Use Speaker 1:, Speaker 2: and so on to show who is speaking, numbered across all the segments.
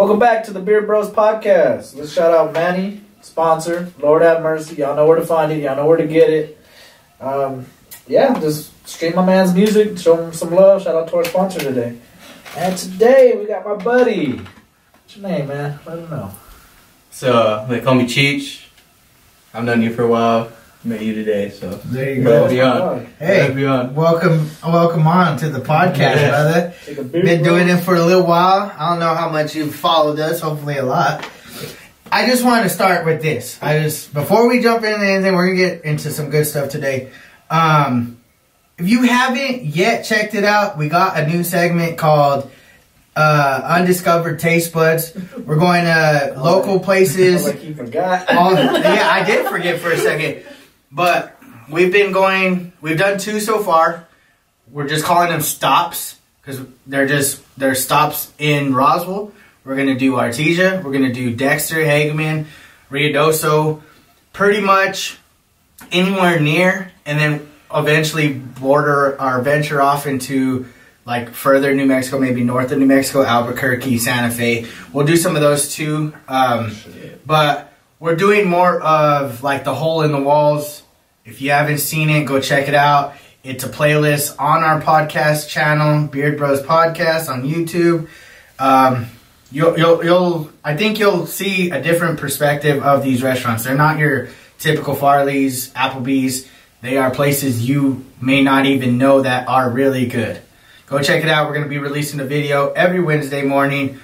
Speaker 1: Welcome back to the Beard Bros podcast. Let's shout out Manny, sponsor. Lord have mercy. Y'all know where to find it. Y'all know where to get it. Just stream my man's music. Show him some love. Shout out to our sponsor today. And today we got my buddy. What's your name, man? Let him know.
Speaker 2: So they call me Cheech. I've known you for a while. Met you today, so
Speaker 3: there you go.
Speaker 2: Be on.
Speaker 3: Hey,
Speaker 2: be on.
Speaker 3: welcome on to the podcast, brother. Been doing it for a little while. I don't know how much you've followed us. Hopefully, a lot. I just wanted to start with this. Before we jump into anything, we're gonna get into some good stuff today. If you haven't yet checked it out, we got a new segment called Undiscovered Taste Buds. We're going to local places.
Speaker 1: Like you forgot.
Speaker 3: Yeah, I did forget for a second. But we've done 2 so far. We're just calling them stops because they're stops in Roswell. We're going to do Artesia. We're going to do Dexter, Hageman, Ruidoso, pretty much anywhere near, and then eventually venture off into like further New Mexico, maybe north of New Mexico, Albuquerque, Santa Fe. We'll do some of those too. But we're doing more of like the hole in the walls. If you haven't seen it, go check it out. It's a playlist on our podcast channel, Beard Bros Podcast on YouTube. I think you'll see a different perspective of these restaurants. They're not your typical Farley's, Applebee's. They are places you may not even know that are really good. Go check it out. We're going to be releasing a video every Wednesday morning.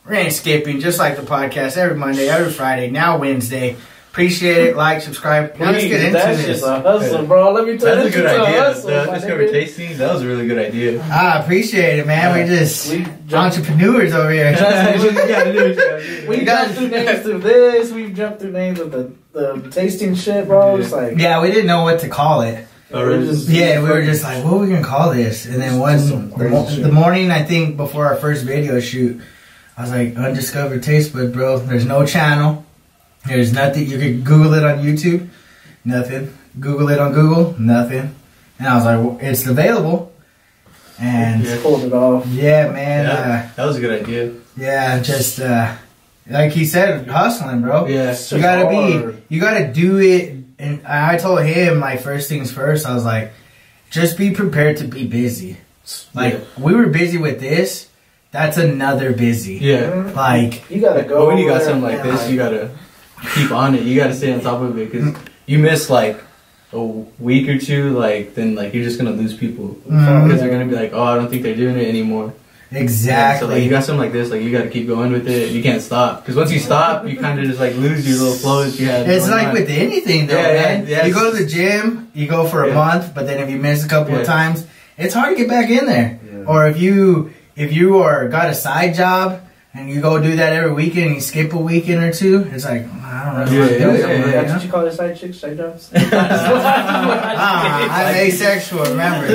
Speaker 3: We ain't skipping, just like the podcast, every Monday, every Friday, now Wednesday. Appreciate it. Like, subscribe. Now let's get into this.
Speaker 1: Hustle, bro. Let me tell you.
Speaker 2: That's a good idea. Discover tastings. That was a really good idea.
Speaker 3: I appreciate it, man. We're just entrepreneurs over here.
Speaker 1: We jumped through names through this. We've jumped through names of the tasting shit, bro. It's like,
Speaker 3: yeah, we didn't know what to call it.
Speaker 2: We were
Speaker 3: just like, what are we gonna call this? And then the morning, I think, before our first video shoot, I was like, Undiscovered Taste Bud, bro. There's no channel. There's nothing. You could Google it on YouTube. Nothing. Google it on Google. Nothing. And I was like, well, it's available. And
Speaker 1: pulled it off.
Speaker 3: Yeah, man.
Speaker 2: Yeah, that was a good idea.
Speaker 3: Yeah, just like he said, hustling, bro.
Speaker 2: Yeah,
Speaker 3: you gotta do it. And I told him, like, first things first, I was like, just be prepared to be busy. Like, we were busy with this. That's another busy.
Speaker 2: Yeah.
Speaker 3: Like,
Speaker 1: you gotta go.
Speaker 2: But when you got something like this, you gotta keep on it. You gotta stay on top of it, because you miss like a week or two, like then like you're just gonna lose people because they're gonna be like, oh, I don't think they're doing it anymore.
Speaker 3: Exactly.
Speaker 2: So like you got something like this, like you gotta keep going with it. You can't stop, because once you stop, you kind of just like lose your little flow that you had.
Speaker 3: It's like with anything, though, man. You go to the gym, you go for a month, but then if you miss a couple of times, it's hard to get back in there. Yeah. Or if you got a side job and you go do that every weekend and you skip a weekend or two, it's like, I don't know.
Speaker 1: That's what you call it, side chicks, side jobs?
Speaker 3: I'm asexual, remember.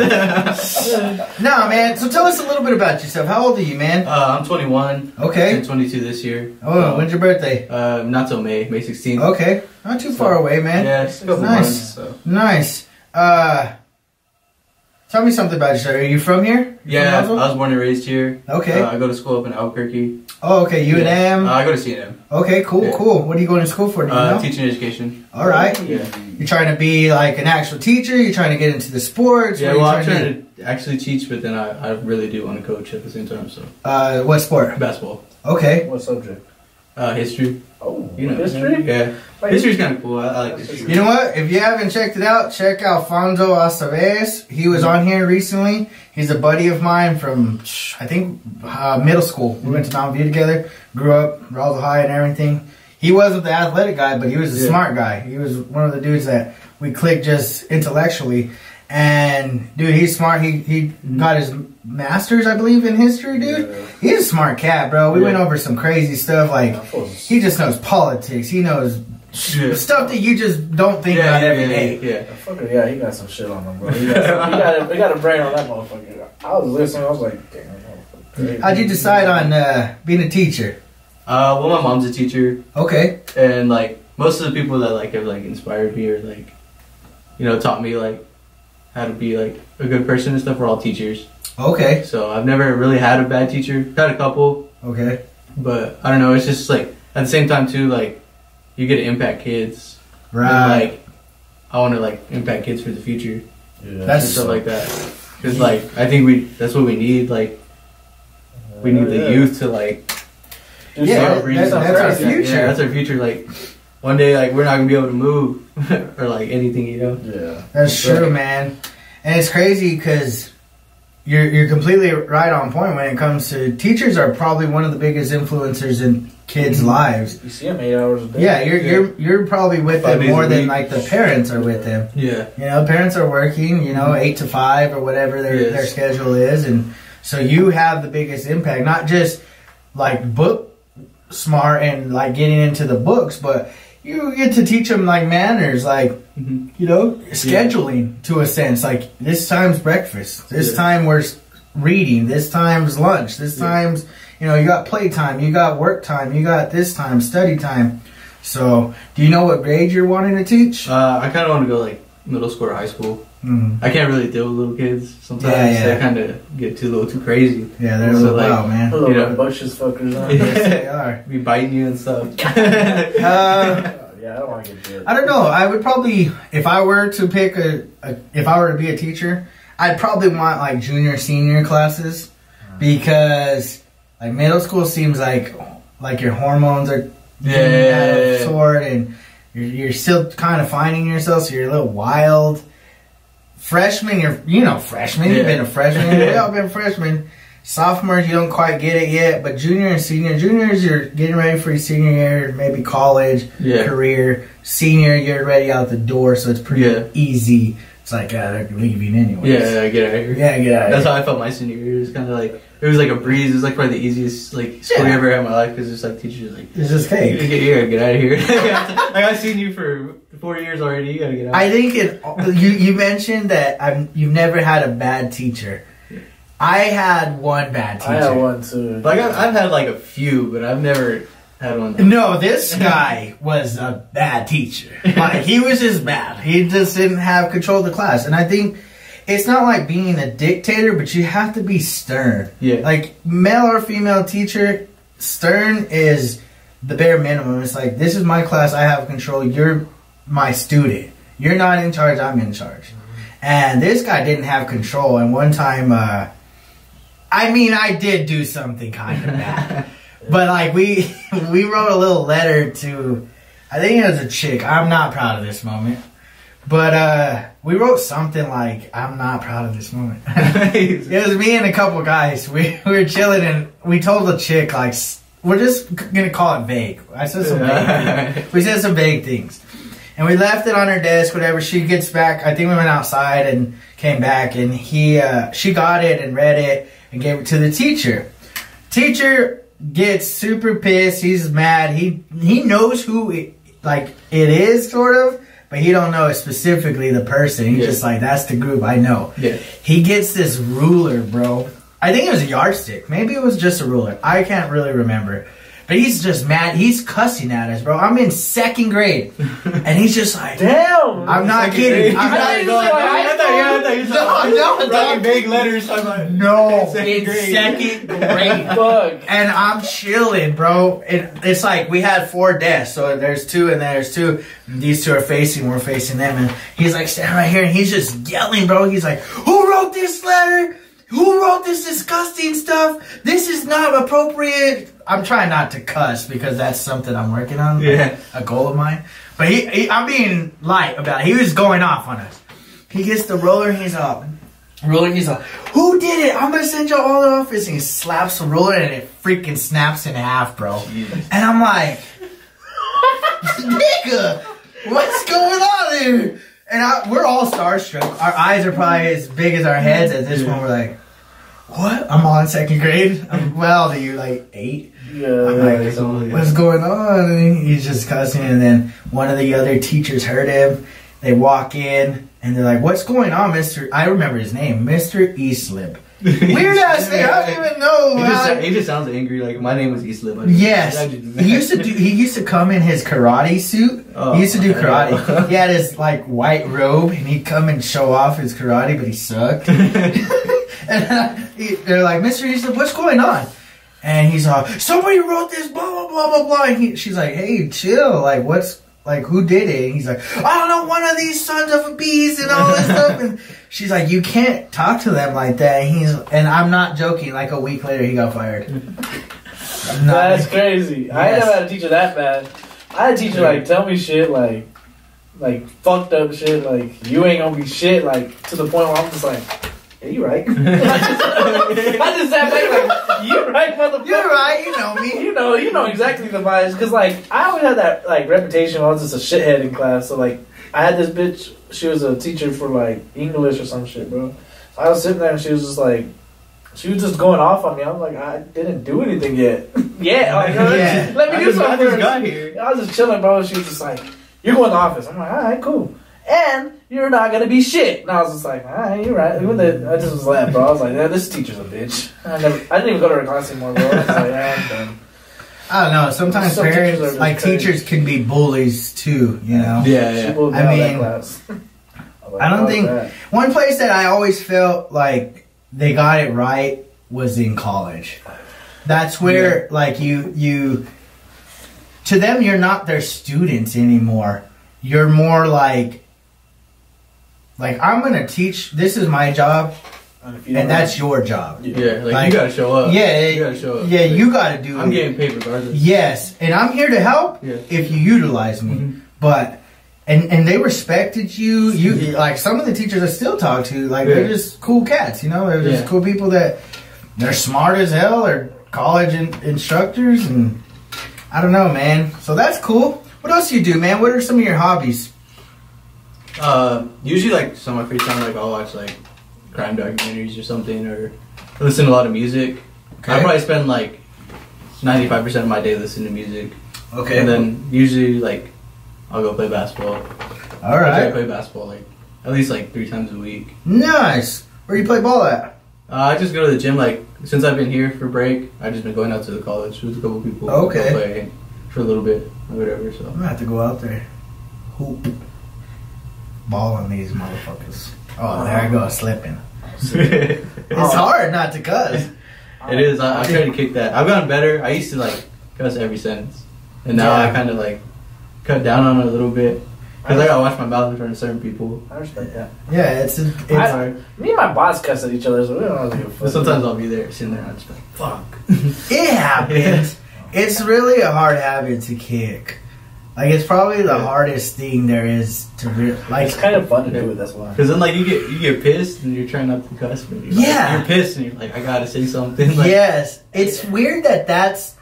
Speaker 3: No, man. So tell us a little bit about yourself. How old are you, man?
Speaker 2: I'm 21.
Speaker 3: Okay.
Speaker 2: I'm 22 this year.
Speaker 3: Oh, when's your birthday?
Speaker 2: Not till May 16th.
Speaker 3: Okay. Not too far away, man.
Speaker 2: Yeah, it's a couple months. So.
Speaker 3: Nice. Tell me something about yourself. Are you from here?
Speaker 2: Yeah, I was born and raised here.
Speaker 3: Okay.
Speaker 2: I go to school up in Albuquerque.
Speaker 3: Oh, okay. UNM?
Speaker 2: I go to CNM.
Speaker 3: Okay, cool, cool. What are you going to school for? Do you know?
Speaker 2: Teaching education.
Speaker 3: All right.
Speaker 2: Yeah.
Speaker 3: You're trying to be like an actual teacher? You're trying to get into the sports?
Speaker 2: Yeah, well, I'm trying to actually teach, but then I really do want to coach at the same time. So.
Speaker 3: What sport?
Speaker 2: Basketball.
Speaker 3: Okay.
Speaker 1: What subject?
Speaker 2: History.
Speaker 1: Oh,
Speaker 2: you know,
Speaker 1: history?
Speaker 2: Yeah. History's kind of cool. I like history.
Speaker 3: You know what? If you haven't checked it out, check Alfonso Aceves. He was on here recently. He's a buddy of mine from, I think, middle school. We went to Mountain View together, grew up, Roswell High and everything. He wasn't the athletic guy, but he was a smart guy. He was one of the dudes that we clicked just intellectually. And, dude, he's smart. He got his master's, I believe, in history, dude. Yeah. He's a smart cat, bro. We went over some crazy stuff. Like, he just knows politics. He knows stuff that you just don't think about every day.
Speaker 1: Yeah, he got some shit on him, bro. He got a brain on that motherfucker. I was listening. I was like, damn.
Speaker 3: How'd you decide on being a teacher?
Speaker 2: Well, my mom's a teacher.
Speaker 3: Okay.
Speaker 2: And, like, most of the people that, like, have, like, inspired me or, like, you know, taught me, like, how to be like a good person and stuff were all teachers.
Speaker 3: Okay.
Speaker 2: So I've never really had a bad teacher. Had a couple.
Speaker 3: Okay.
Speaker 2: But I don't know. It's just like at the same time too, like you get to impact kids.
Speaker 3: Right.
Speaker 2: And, like I want to like impact kids for the future.
Speaker 1: Yeah.
Speaker 3: That's
Speaker 2: and stuff like that. Because like I think that's what we need. Like we need the youth to like.
Speaker 3: Yeah, that's our future.
Speaker 2: Yeah, that's our future. Like one day, like we're not gonna be able to move or like anything, you know.
Speaker 1: Yeah,
Speaker 3: that's true, man. And it's crazy because you're completely right on point when it comes to teachers are probably one of the biggest influencers in kids' lives.
Speaker 1: You see them 8 hours a day.
Speaker 3: Yeah, you're probably with them more than like the parents are with them.
Speaker 2: Yeah,
Speaker 3: you know, parents are working, you know, 8 to 5 or whatever their schedule is, and so you have the biggest impact, not just like book smart and like getting into the books, but you get to teach them like manners, like you know, scheduling to a sense. Like this time's breakfast, this time we're reading, this time's lunch, this time's, you know, you got playtime, you got work time, you got this time study time. So do you know what grade you're wanting to teach?
Speaker 2: I kind of want to go like middle school or high school. I can't really deal with little kids sometimes. They kind of get a little too crazy.
Speaker 3: Yeah, they're a little wild, man.
Speaker 1: A little rambunctious fuckers, aren't they?
Speaker 3: Yes, they are.
Speaker 2: Be biting you and stuff.
Speaker 1: Yeah, I don't want to get bit.
Speaker 3: I don't know. I would probably, if I were to pick if I were to be a teacher, I'd probably want like junior, senior classes, because like middle school seems like your hormones are getting out of sort, and you're still kind of finding yourself, so you're a little wild. Freshman, freshman. You've been a freshman. We've all been freshmen. Sophomores, you don't quite get it yet, but junior and senior. Juniors, you're getting ready for your senior year, maybe college, career. Senior, you're ready out the door, so it's pretty easy. It's like, they're leaving anyway.
Speaker 2: Yeah, get out of here.
Speaker 3: Yeah, get out of here.
Speaker 2: That's how I felt my senior year. It was kind of like, it was like a breeze. It was like probably the easiest like school I ever had in my life, because it's like teachers like,
Speaker 3: it's just cake.
Speaker 2: Get out of here. Like I've seen you for 4 years already. You gotta get out.
Speaker 3: I think you mentioned that you've never had a bad teacher. I had one bad teacher.
Speaker 1: I had one too.
Speaker 2: Like I've had like a few, but I've never had one.
Speaker 3: No, this guy was a bad teacher. Like he was just bad. He just didn't have control of the class. And I think it's not like being a dictator, but you have to be stern.
Speaker 2: Yeah.
Speaker 3: Like male or female teacher, stern is the bare minimum. It's like, this is my class. I have control. You're my student. You're not in charge. I'm in charge. And this guy didn't have control. And one time, I did do something kind of bad. But like we wrote a little letter to, I think it was a chick. I'm not proud of this moment. But we wrote something like, I'm not proud of this moment. It was me and a couple guys. We were chilling, and we told the chick, like, we're just going to call it vague. I said some vague things. We said some vague things. And we left it on her desk, whatever. She gets back. I think we went outside and came back, and she got it and read it and gave it to the teacher. Teacher gets super pissed. He's mad. He knows who it is, sort of, but he don't know specifically the person. He's just like, that's the group, I know. Yeah. He gets this ruler, bro. I think it was a yardstick. Maybe it was just a ruler. I can't really remember. But he's just mad. He's cussing at us, bro. I'm in 2nd grade. And he's just like,
Speaker 1: damn.
Speaker 3: I'm not kidding.
Speaker 2: I'm not going. I thought you were writing big letters.
Speaker 3: No, in 2nd grade.
Speaker 1: Fuck.
Speaker 3: And I'm chilling, bro. It's like we had 4 desks. So there's 2 and there's 2. And these 2 are facing. We're facing them. And he's like, stand right here. And he's just yelling, bro. He's like, who wrote this letter? Who wrote this disgusting stuff? This is not appropriate. I'm trying not to cuss because that's something I'm working on. Yeah. A goal of mine. But I'm being light about it. He was going off on us. He gets the roller and he's like, who did it? I'm going to send you all to the office. And he slaps the roller and it freaking snaps in half, bro. Jesus. And I'm like, nigga, what's going on here? And we're all starstruck. Our eyes are probably as big as our heads at this point. We're like, what? I'm all in 2nd grade. Well, are you like 8? Yeah. I'm like, what's going on? And he's just cussing. And then one of the other teachers heard him. They walk in and they're like, what's going on, Mr. I remember his name, Mr. Eastlip. Weird ass thing. I don't even know.
Speaker 2: He just sounds angry. Like, my name was Eastlip.
Speaker 3: Yes. He used to come in his karate suit. He used to do karate. He had his like white robe, and he'd come and show off his karate, but he sucked. And they're like, Mr. Eastlip, what's going on? And he's like, somebody wrote this, blah, blah, blah, blah, blah. And she's like, hey, chill. Like, who did it? And he's like, I don't know, one of these sons of a beast and all this stuff. And she's like, you can't talk to them like that. And I'm not joking. Like, a week later, he got fired.
Speaker 1: That's crazy. Yes. I never had a teacher that bad. I had a teacher, like, tell me shit, like fucked up shit, like, you ain't gonna be shit, like, to the point where I'm just like, yeah, you right. I just sat back like, you right, motherfucker.
Speaker 3: You're right, you know me.
Speaker 1: You know exactly the vibes. Because, like, I always had that, like, reputation. I was just a shithead in class. So, like, I had this bitch. She was a teacher for, like, English or some shit, bro. So I was sitting there and she was just like, she was just going off on me. I was like, I didn't do anything yet. Yeah, like,
Speaker 3: yeah.
Speaker 1: Let me do something.
Speaker 2: I just got here.
Speaker 1: I was just chilling, bro. She was just like, you're going to the office. I'm like, all right, cool. And you're not gonna be shit. And I was just like, alright, you're right. I just was laughing, bro. I was like, yeah, this teacher's a bitch. I didn't even go to her class anymore, bro. I was like, yeah, I'm done.
Speaker 3: I don't know. Sometimes
Speaker 1: Some
Speaker 3: parents, like teachers, can be bullies too. You know.
Speaker 1: Yeah. I mean,
Speaker 3: I don't think one place that I always felt like they got it right was in college. That's where, like, you to them, you're not their students anymore. You're more like I'm gonna teach. This is my job, and that's your job.
Speaker 2: Yeah, like you gotta show up.
Speaker 3: Yeah,
Speaker 2: you gotta show up.
Speaker 3: Yeah, you gotta do it.
Speaker 2: I'm getting paid regardless.
Speaker 3: Yes, and I'm here to help if you utilize me. Mm-hmm. But and they respected you. You like some of the teachers I still talk to. Like they're just cool cats. You know, they're just cool people that they're smart as hell. They're college instructors, and I don't know, man. So that's cool. What else do you do, man? What are some of your hobbies?
Speaker 2: Usually, like, some of my free time, like, I'll watch, like, crime documentaries or something, or listen to a lot of music. Okay. I probably spend, like, 95% of my day listening to music.
Speaker 3: Okay.
Speaker 2: And then, usually, like, I'll go play basketball.
Speaker 3: All right.
Speaker 2: I play basketball, like, at least, like, 3 times a week.
Speaker 3: Nice. Where do you play ball at?
Speaker 2: I just go to the gym, like, since I've been here for break, I've just been going out to the college with a couple people.
Speaker 3: Okay.
Speaker 2: Play for a little bit, or whatever, so.
Speaker 3: I'm gonna have to go out there. Hoop. Ball on these motherfuckers. Oh, there I go, slipping. It's hard not to cuss.
Speaker 2: It is. I try to kick that. I've gotten better. I used to, like, cuss every sentence. And now I kind of, like, cut down on it a little bit. Because I gotta watch my mouth in front of certain people.
Speaker 1: I respect that.
Speaker 3: Yeah, it's hard.
Speaker 1: Me and my boss cuss at each other, so we don't really give a fuck.
Speaker 2: Sometimes I'll be there, sitting there, and I'm just like, fuck.
Speaker 3: It happens. It's really a hard habit to kick. Like, it's probably the hardest thing there is to like.
Speaker 1: It's kind of fun to do it. That's why.
Speaker 2: Because then, like, you get pissed and you're trying not to cuss, but you're pissed and you're like, I gotta say something. Like,
Speaker 3: yes, it's weird that that's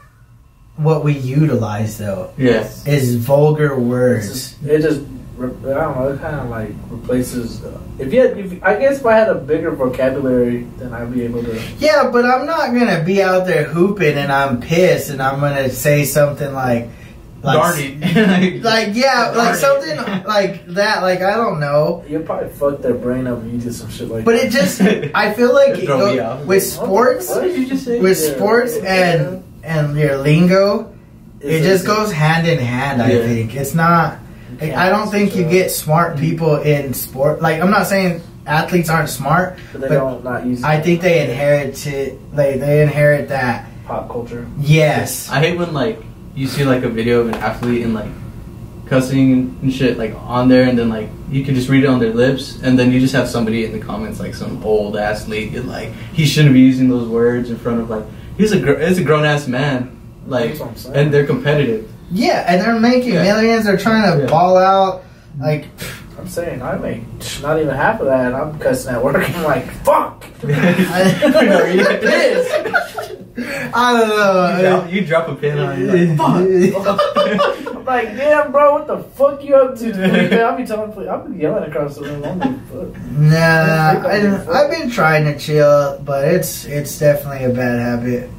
Speaker 3: what we utilize though.
Speaker 2: Yes,
Speaker 3: is vulgar words.
Speaker 1: I don't know. It kind of like replaces. I guess if I had a bigger vocabulary, then I'd be able to.
Speaker 3: Yeah, but I'm not gonna be out there hooping and I'm pissed and I'm gonna say something like
Speaker 2: darn it.
Speaker 3: like something like that. Like, I don't know.
Speaker 1: You'll probably fuck their brain up and you did some shit like
Speaker 3: but
Speaker 1: that.
Speaker 3: But it just, I feel like with sports,
Speaker 1: what did you just say?
Speaker 3: With sports and your lingo, it just goes hand in hand. I think it's not. Like, I don't think you get smart people in sport. Like, I'm not saying athletes aren't smart,
Speaker 1: but don't not use.
Speaker 3: I think they inherit they inherit that
Speaker 1: pop culture.
Speaker 3: Yes,
Speaker 2: I hate when, like, you see, like, a video of an athlete and, like, cussing and shit, like, on there, and then, like, you can just read it on their lips, and then you just have somebody in the comments, like, some old athlete, and, like, he shouldn't be using those words in front of, like, it's a grown ass man, like, and they're competitive.
Speaker 3: Yeah, and they're making millions. They're trying to ball out. Like,
Speaker 1: I'm saying, I make not even half of that, and I'm cussing at work. I'm like, fuck.
Speaker 3: I don't know.
Speaker 2: You drop a pin on it. Like, fuck.
Speaker 1: I'm like, damn, bro, what the fuck you up to? I'll be yelling across the room.
Speaker 3: Nah, I've been trying to chill, but it's definitely a bad habit.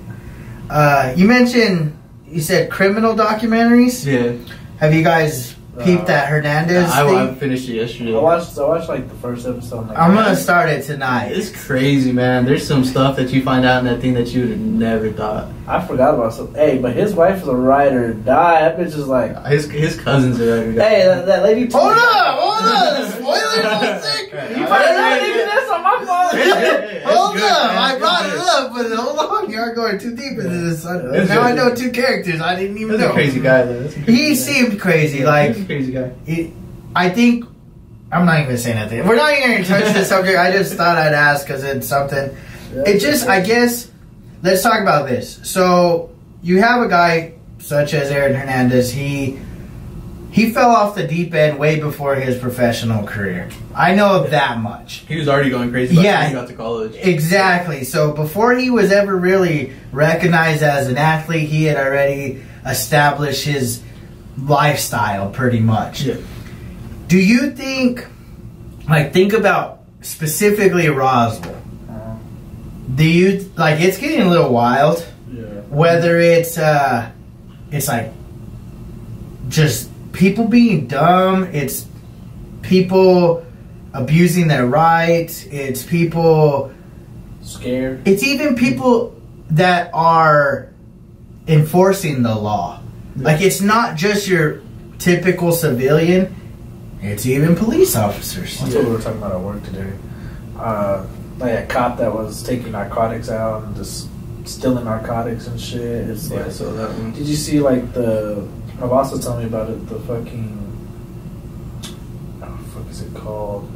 Speaker 3: You said criminal documentaries?
Speaker 2: Yeah.
Speaker 3: Have you guys peeped that Hernandez thing?
Speaker 2: I finished it yesterday.
Speaker 1: I watched like the first episode. Like,
Speaker 3: I'm gonna start it tonight.
Speaker 2: It's crazy, man. There's some stuff that you find out in that thing that you would have never thought.
Speaker 1: I forgot about something. Hey, but his wife is a ride or die. That bitch is like
Speaker 2: his cousin's a ride or die.
Speaker 1: Hey, that lady.
Speaker 3: Hold up! on. Spoilers on sick.
Speaker 1: You probably not even this on my phone.
Speaker 3: Hold up. I brought it up, but hold on. You are going too deep into this. Now I know 2 characters. I didn't even
Speaker 2: That's
Speaker 3: know.
Speaker 2: a crazy guy, though.
Speaker 3: He seemed crazy.
Speaker 2: Yeah,
Speaker 3: like,
Speaker 2: he's a crazy guy.
Speaker 3: I think. I'm not even going to say nothing. We're not even going to touch the subject. I just thought I'd ask because it's something. It just, I guess, let's talk about this. So, you have a guy such as Aaron Hernandez. He fell off the deep end way before his professional career. I know that much.
Speaker 2: He was already going crazy by the time he got to college.
Speaker 3: Exactly. So, before he was ever really recognized as an athlete, he had already established his lifestyle pretty much.
Speaker 2: Yeah.
Speaker 3: Do you think, like, think about specifically Roswell? Do you, like, it's getting a little wild.
Speaker 1: Yeah.
Speaker 3: Whether it's like, just people being dumb, it's people abusing their rights, it's people
Speaker 1: scared.
Speaker 3: It's even people that are enforcing the law. Yeah. Like, it's not just your typical civilian. It's even police officers.
Speaker 1: That's what we were talking about at work today. Like a cop that was taking narcotics out and just stealing narcotics and shit. It's
Speaker 2: yeah,
Speaker 1: like,
Speaker 2: so that one.
Speaker 1: Did you see like my boss was telling me about it, the fucking, what the fuck is it called?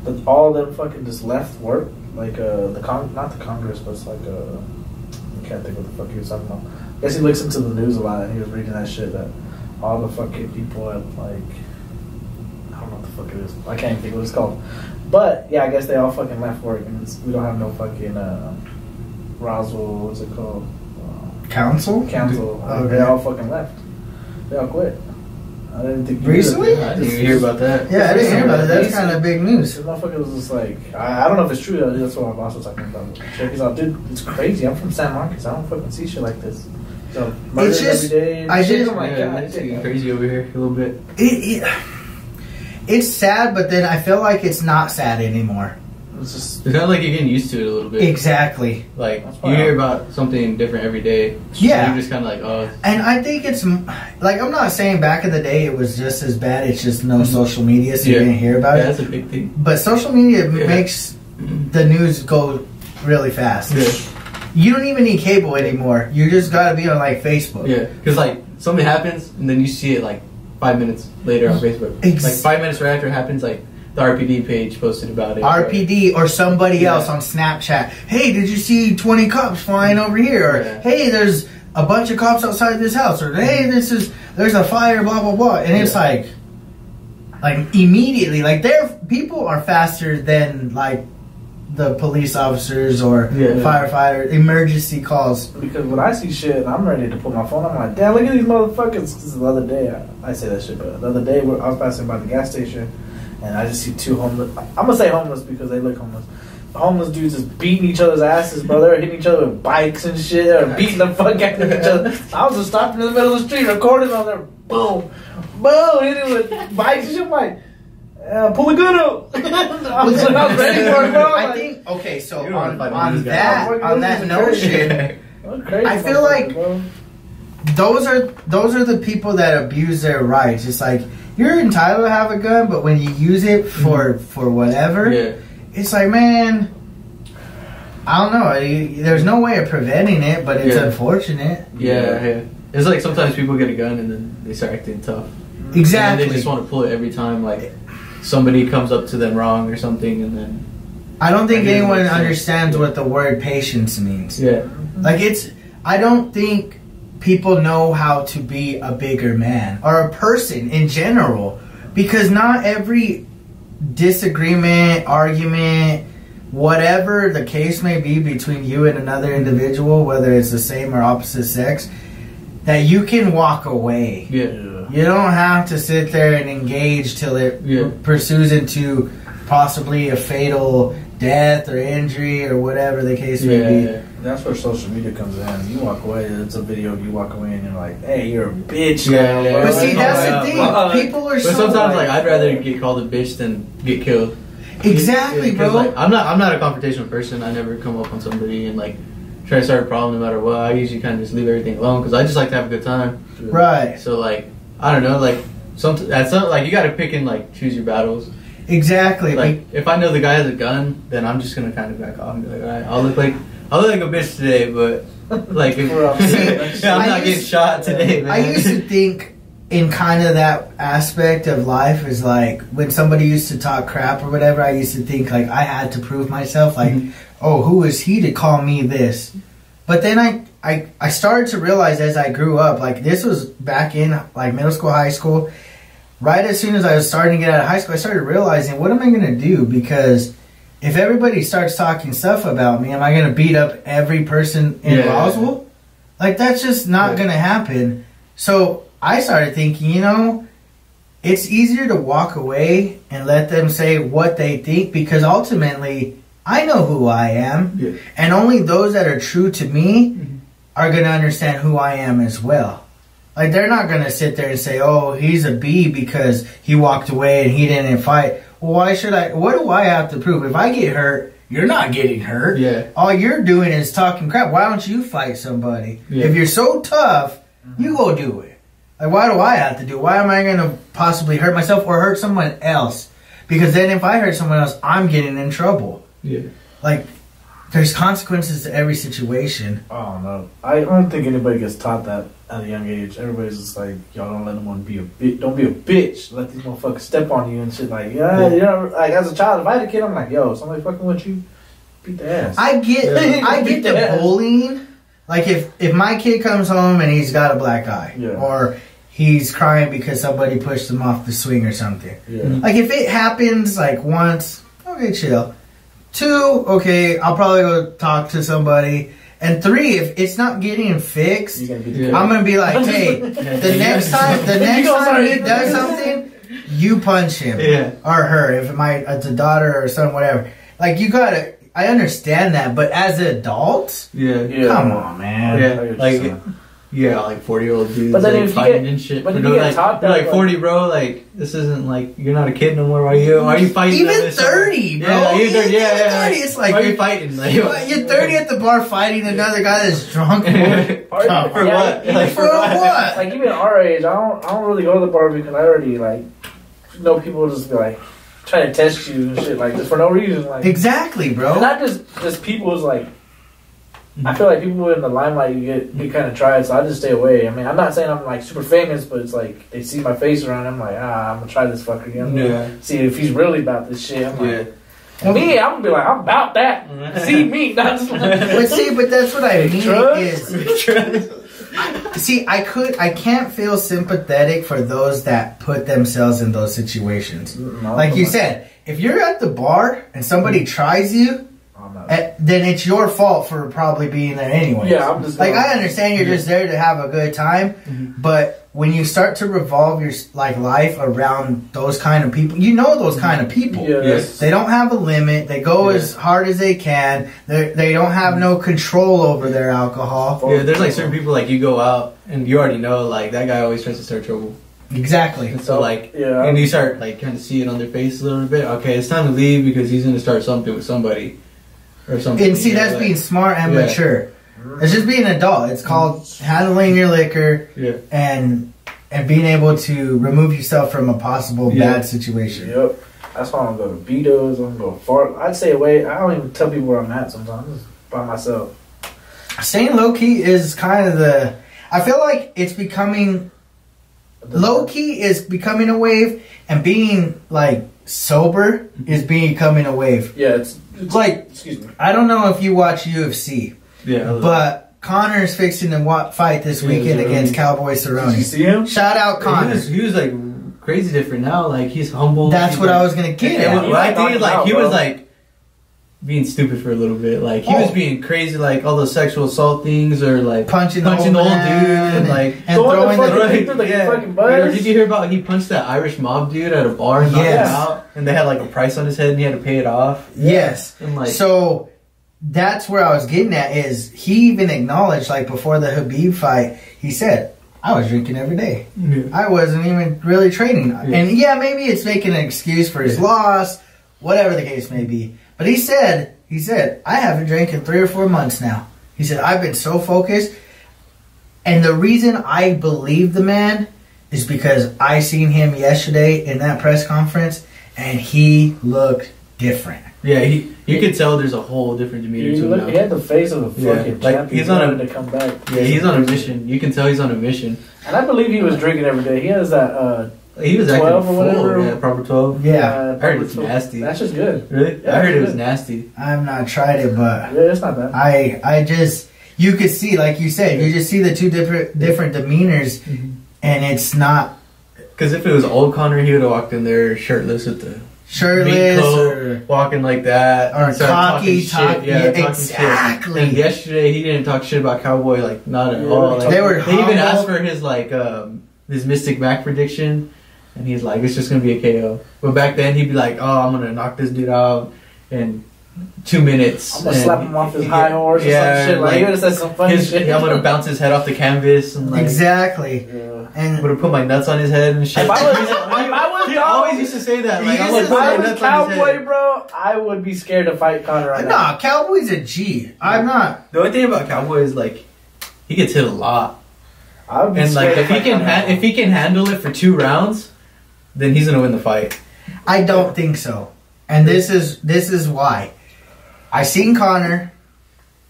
Speaker 1: But all of them fucking just left work. Like not the Congress, but it's like I can't think what the fuck he was talking about. I guess he listens to the news a lot and he was reading that shit that all the fucking people at like, I don't know what the fuck it is. I can't even think what it's called. But yeah, I guess they all fucking left work, and we don't have no fucking Roswell. What's it called?
Speaker 3: Council.
Speaker 1: Okay. They all fucking left. They all quit. I didn't think.
Speaker 3: Recently?
Speaker 2: I didn't even hear about that.
Speaker 3: Yeah, I didn't hear about it. That's kind of big news.
Speaker 1: The motherfucker was just like, I don't know if it's true. That's what my boss was talking about. Check this out, dude. It's crazy. I'm from San Marcos. I don't fucking see shit like this. So
Speaker 3: It's just,
Speaker 1: every day.
Speaker 2: It's crazy over here a little bit.
Speaker 3: It's sad, but then I feel like it's not sad anymore.
Speaker 1: It's
Speaker 2: kind of like you're getting used to it a little bit.
Speaker 3: Exactly.
Speaker 2: Like, you hear about something different every day.
Speaker 3: Yeah.
Speaker 2: So you're just kind of like, oh.
Speaker 3: And I think it's, like, I'm not saying back in the day it was just as bad. It's just no social media, so you didn't hear about it.
Speaker 2: That's a big thing.
Speaker 3: But social media makes the news go really fast.
Speaker 2: Yeah.
Speaker 3: You don't even need cable anymore. You just got to be on, like, Facebook.
Speaker 2: Yeah. Because, like, something happens, and then you see it, like, 5 minutes later on Facebook. Like 5 minutes right after it happens, like the RPD page posted about it.
Speaker 3: RPD or somebody else on Snapchat. Hey, did you see 20 cops flying over here? Or hey, there's a bunch of cops outside this house. Or hey, there's a fire. Blah blah blah. And it's like immediately, like people are faster than like the police officers or firefighters, emergency calls.
Speaker 1: Because when I see shit, I'm ready to put my phone. I'm like, damn, look at these motherfuckers. Because the other day, I say that shit, but the other day I was passing by the gas station, and I just see 2 homeless. I'm gonna say homeless because they look homeless. The homeless dudes just beating each other's asses, bro. They're hitting each other with bikes and shit, or beating the fuck out of each other. I was just stopping in the middle of the street, recording on there. Boom, boom, hitting with bikes and shit. I'm like, pull the gun out. I was ready for it, bro.
Speaker 3: I think okay. So on that notion, I feel like those are the people that abuse their rights. It's like you're entitled to have a gun, but when you use it for whatever, it's like, man, I don't know. There's no way of preventing it, but it's unfortunate.
Speaker 2: Yeah. It's like sometimes people get a gun and then they start acting tough.
Speaker 3: Exactly.
Speaker 2: And they just want to pull it every time, like somebody comes up to them wrong or something, and then
Speaker 3: I don't think anyone understands what the word patience means.
Speaker 2: Yeah.
Speaker 3: Like I don't think people know how to be a bigger man or a person in general, because not every disagreement, argument, whatever the case may be between you and another individual, whether it's the same or opposite sex, that you can walk away.
Speaker 2: Yeah.
Speaker 3: You don't have to sit there and engage till it pursues into possibly a fatal death or injury or whatever the case may be.
Speaker 1: Yeah. That's where social media comes in. You walk away, it's a video of you walk away and you're like, hey, you're a bitch.
Speaker 2: Yeah.
Speaker 3: But see, that's the thing. People are so...
Speaker 2: But sometimes, like, I'd rather get called a bitch than get killed.
Speaker 3: Exactly, bro.
Speaker 2: Like, I'm not a confrontational person. I never come up on somebody and, like, try to start a problem no matter what. I usually kind of just leave everything alone because I just like to have a good time.
Speaker 3: Right.
Speaker 2: So, like, I don't know, like, That's not, like, you got to pick and like choose your battles.
Speaker 3: Exactly.
Speaker 2: Like, if I know the guy has a gun, then I'm just gonna kind of back off and be like, all right, I'll look like a bitch today, but like, if, I'm not getting shot today, man.
Speaker 3: I used to think in kind of that aspect of life is like when somebody used to talk crap or whatever, I used to think like I had to prove myself, like, oh, who is he to call me this? But then I started to realize as I grew up, like this was back in like middle school, high school, right as soon as I was starting to get out of high school, I started realizing, what am I going to do? Because if everybody starts talking stuff about me, am I going to beat up every person in Roswell? Like, that's just not going to happen. So I started thinking, you know, it's easier to walk away and let them say what they think, because ultimately I know who I am. Yeah. And only those that are true to me are going to understand who I am as well. Like, they're not going to sit there and say, oh, he's a B because he walked away and he didn't fight. Well, why should I? What do I have to prove? If I get hurt, you're not getting hurt. Yeah. All you're doing is talking crap. Why don't you fight somebody? Yeah. If you're so tough, you go do it. Like, why do I have to do it? Why am I going to possibly hurt myself or hurt someone else? Because then if I hurt someone else, I'm getting in trouble. Yeah. Like, there's consequences to every situation.
Speaker 1: Oh, no. I don't think anybody gets taught that at a young age. Everybody's just like, y'all don't let them be a bitch. Don't be a bitch. Let these motherfuckers step on you and shit. Like, you know, like as a child, if I had a kid, I'm like, yo, somebody fucking with you, beat the ass.
Speaker 3: I get the bullying. Like, if my kid comes home and he's got a black eye, or he's crying because somebody pushed him off the swing or something. Yeah. Like, if it happens like once, okay, chill. 2, okay, I'll probably go talk to somebody. And 3, if it's not getting fixed, I'm gonna be like, hey, the next time he does something, you punch him or her. If it's a daughter or son, whatever. Like, you gotta. I understand that, but as an adult, come on, man.
Speaker 2: Like 40-year-old dudes, but then like fighting and shit. But you get taught that, like 40, bro. Like, this isn't like, you're not a kid no more. Why are you fighting?
Speaker 3: Even 30, bro.
Speaker 2: Yeah,
Speaker 3: even 30. It's like,
Speaker 2: why are you fighting? Like,
Speaker 3: you're 30 at the bar fighting another guy that's drunk.
Speaker 2: For what? Like,
Speaker 3: for what?
Speaker 1: Like, even our age, I don't really go to the bar because I already like know people will just be like trying to test you and shit, like, just for no reason. Like,
Speaker 3: exactly, bro.
Speaker 1: And not just people. Is like, I feel like people in the limelight, you get kind of tried, so I just stay away. I mean, I'm not saying I'm like super famous, but it's like they see my face around. I'm like, I'm gonna try this fucker again. See if he's really about this shit. I'm like, and me, I'm gonna be like, I'm about that. See me, not just like.
Speaker 3: But that's what I mean. I can't feel sympathetic for those that put themselves in those situations. Like you said, if you're at the bar and somebody tries you, then it's your fault for probably being there anyway.
Speaker 1: Yeah, I'm just
Speaker 3: like, I understand you're just there to have a good time, but when you start to revolve your life around those kind of people, you know those kind of people.
Speaker 1: Yes.
Speaker 3: They don't have a limit. They go as hard as they can. They don't have no control over their alcohol.
Speaker 2: Yeah, there's like certain people, like, you go out and you already know, like, that guy always tries to start trouble.
Speaker 3: Exactly.
Speaker 2: And so, like, and you start like kind of see it on their face a little bit. Okay, it's time to leave because he's gonna start something with somebody. Or something.
Speaker 3: And see, that's like, being smart and mature. It's just being an adult. It's called handling your liquor and being able to remove yourself from a possible bad situation.
Speaker 1: Yep. That's why I'm going to go to Betos. I'm going to go far. I'd stay away. I don't even tell people where I'm at sometimes. I'm just by myself.
Speaker 3: Staying low key is kind of the. I feel like it's becoming. Low key is becoming a wave, and being like sober is becoming a wave.
Speaker 1: Yeah, it's
Speaker 3: like,
Speaker 1: excuse me.
Speaker 3: I don't know if you watch UFC.
Speaker 2: Yeah.
Speaker 3: But Connor's fixing to fight this weekend against Cowboy Cerrone.
Speaker 1: Did you see him?
Speaker 3: Shout out Connor.
Speaker 2: He was like crazy different now. Like, he's humble.
Speaker 3: That's what I was gonna get at.
Speaker 2: He was like being stupid for a little bit. Like, he was being crazy, like all those sexual assault things, or like
Speaker 3: punching the old
Speaker 2: dude and like
Speaker 1: throwing the fucking butt.
Speaker 2: Did you hear about he punched that Irish mob dude at a bar and knocked him out, and they had like a price on his head and he had to pay it off?
Speaker 3: Yes.
Speaker 2: And like,
Speaker 3: so that's where I was getting at, is he even acknowledged, like, before the Khabib fight, he said, I was drinking every day. I wasn't even really training. And maybe it's making an excuse for his loss, whatever the case may be. But he said, I haven't drank in 3 or 4 months now. He said, I've been so focused. And the reason I believe the man is because I seen him yesterday in that press conference, and he looked different.
Speaker 2: Yeah, you could tell there's a whole different demeanor to him now.
Speaker 1: He had the face of a fucking champion.
Speaker 2: He's on
Speaker 1: to come back.
Speaker 2: Yeah, he's on a mission. You can tell he's on a mission.
Speaker 1: And I believe he was drinking every day. He has that.
Speaker 2: He was
Speaker 1: 12
Speaker 2: acting
Speaker 1: or
Speaker 2: full.
Speaker 1: whatever.
Speaker 2: Yeah, proper 12.
Speaker 3: Yeah,
Speaker 2: I heard it's nasty.
Speaker 1: That's just good.
Speaker 2: Really?
Speaker 1: Yeah,
Speaker 2: I heard it was
Speaker 1: good.
Speaker 2: nasty.
Speaker 3: I've not tried it, but
Speaker 1: Yeah, it's not bad.
Speaker 3: I just, you could see, like you said, you just see the two different demeanors, and it's not.
Speaker 2: Because if it was old Connor, he would have walked in there shirtless with the
Speaker 3: Shirtless
Speaker 2: or walking like that,
Speaker 3: or cocky,
Speaker 2: talking
Speaker 3: exactly.
Speaker 2: Shit. And yesterday he didn't talk shit about Cowboy, like not at all. Like,
Speaker 3: they
Speaker 2: even asked for his like his Mystic Mac prediction, and he's like, it's just gonna be a KO. But back then he'd be like, oh, I'm gonna knock this dude out in 2 minutes.
Speaker 1: I'm gonna slap him off his high horse or some shit. Like he would have said some funny shit.
Speaker 2: I'm gonna bounce his head off the canvas and like
Speaker 3: exactly.
Speaker 1: Yeah.
Speaker 3: And
Speaker 2: I'm gonna put my nuts on his head and shit.
Speaker 1: If I was
Speaker 2: he always used to say that. Like, I'm
Speaker 1: if
Speaker 2: gonna
Speaker 1: I
Speaker 2: put my
Speaker 1: was
Speaker 2: nuts on his
Speaker 1: Cowboy,
Speaker 2: head.
Speaker 1: bro, I would be scared to fight Connor right now.
Speaker 3: nah, Cowboy's a G. I'm not.
Speaker 2: The only thing about Cowboy is like he gets hit a lot,
Speaker 1: I would be
Speaker 2: and like
Speaker 1: scared
Speaker 2: if
Speaker 1: to
Speaker 2: he
Speaker 1: fight
Speaker 2: can
Speaker 1: Connor.
Speaker 2: if he can handle it for 2 rounds, then he's gonna win the fight.
Speaker 3: I don't think so. And this is why. I seen Connor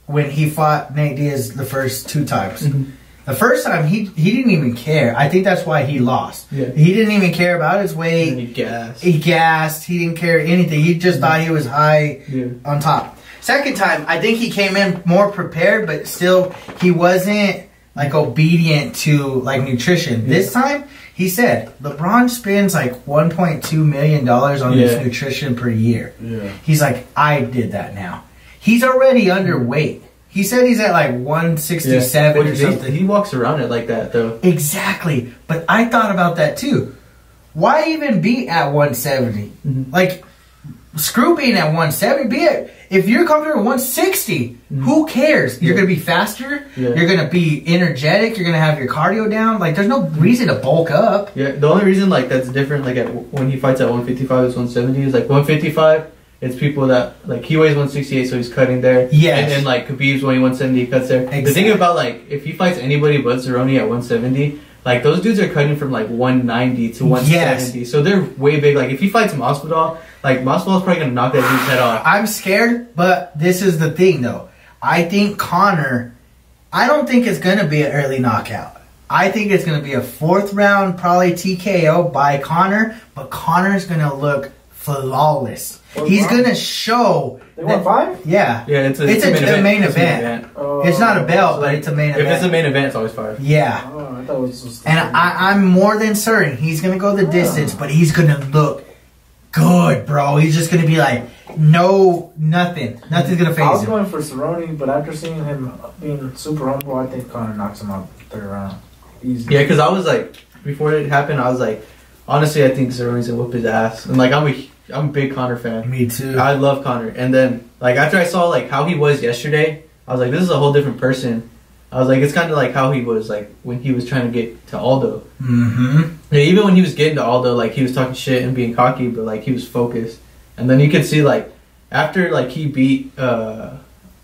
Speaker 3: when he fought Nate Diaz the first 2 times.
Speaker 2: Mm-hmm.
Speaker 3: The first time he didn't even care. I think that's why he lost.
Speaker 2: Yeah.
Speaker 3: He didn't even care about his weight.
Speaker 2: And he gassed.
Speaker 3: He gassed. He didn't care anything. He just thought he was high on top. Second time, I think he came in more prepared, but still he wasn't like obedient to like nutrition.
Speaker 2: Yeah.
Speaker 3: This time, he said LeBron spends like $1.2 million on his nutrition per year.
Speaker 1: Yeah.
Speaker 3: He's like, I did that now. He's already underweight. He said he's at like 167 or something.
Speaker 2: He walks around it like that though.
Speaker 3: Exactly. But I thought about that too. Why even be at 170?
Speaker 2: Mm-hmm.
Speaker 3: Like, screw being at 170. Be at, if you're comfortable at 160, who cares? You're going to be faster.
Speaker 2: Yeah.
Speaker 3: You're going to be energetic. You're going to have your cardio down. Like, there's no reason to bulk up.
Speaker 2: Yeah, the only reason like that's different like when he fights at 155 is 170 is like 155. It's people that like he weighs 168, so he's cutting there.
Speaker 3: Yes.
Speaker 2: And then like Khabib's weighing 170, he cuts there.
Speaker 3: Exactly.
Speaker 2: The thing about like if he fights anybody but Cerrone at 170, like those dudes are cutting from like 190 to 170, so they're way big. Like if he fights Masvidal, like Masvidal's probably gonna knock that dude's head off.
Speaker 3: I'm scared, but this is the thing though. I think Connor, I don't think it's going to be an early knockout. I think it's going to be a 4th round, probably TKO by Connor, but Connor's going to look flawless. He's going to show.
Speaker 1: They won 5?
Speaker 3: Yeah.
Speaker 2: Yeah, it's a
Speaker 3: main event. It's not a belt, but it's a main event.
Speaker 2: If it's a main event, it's always 5.
Speaker 3: Yeah.
Speaker 1: Oh, I thought it was just
Speaker 3: And I'm more than certain he's going to go the distance, but he's going to look good, bro. He's just going to be like, nothing. Nothing's going to
Speaker 1: I
Speaker 3: phase
Speaker 1: was
Speaker 3: him.
Speaker 1: going for Cerrone, but after seeing him being super humble, I think Connor knocks him out 3rd round. Easy.
Speaker 2: Yeah, because I was like, before it happened, I was like, honestly, I think Cerrone's gonna whoop his ass. And like, I'm a big Connor fan.
Speaker 3: Me too.
Speaker 2: I love Connor. And then like after I saw like how he was yesterday, I was like, this is a whole different person. I was like, it's kind of like how he was like when he was trying to get to Aldo.
Speaker 3: Mm-hmm.
Speaker 2: Yeah, even when he was getting to Aldo, like he was talking shit and being cocky, but like he was focused. And then you could see like after like he beat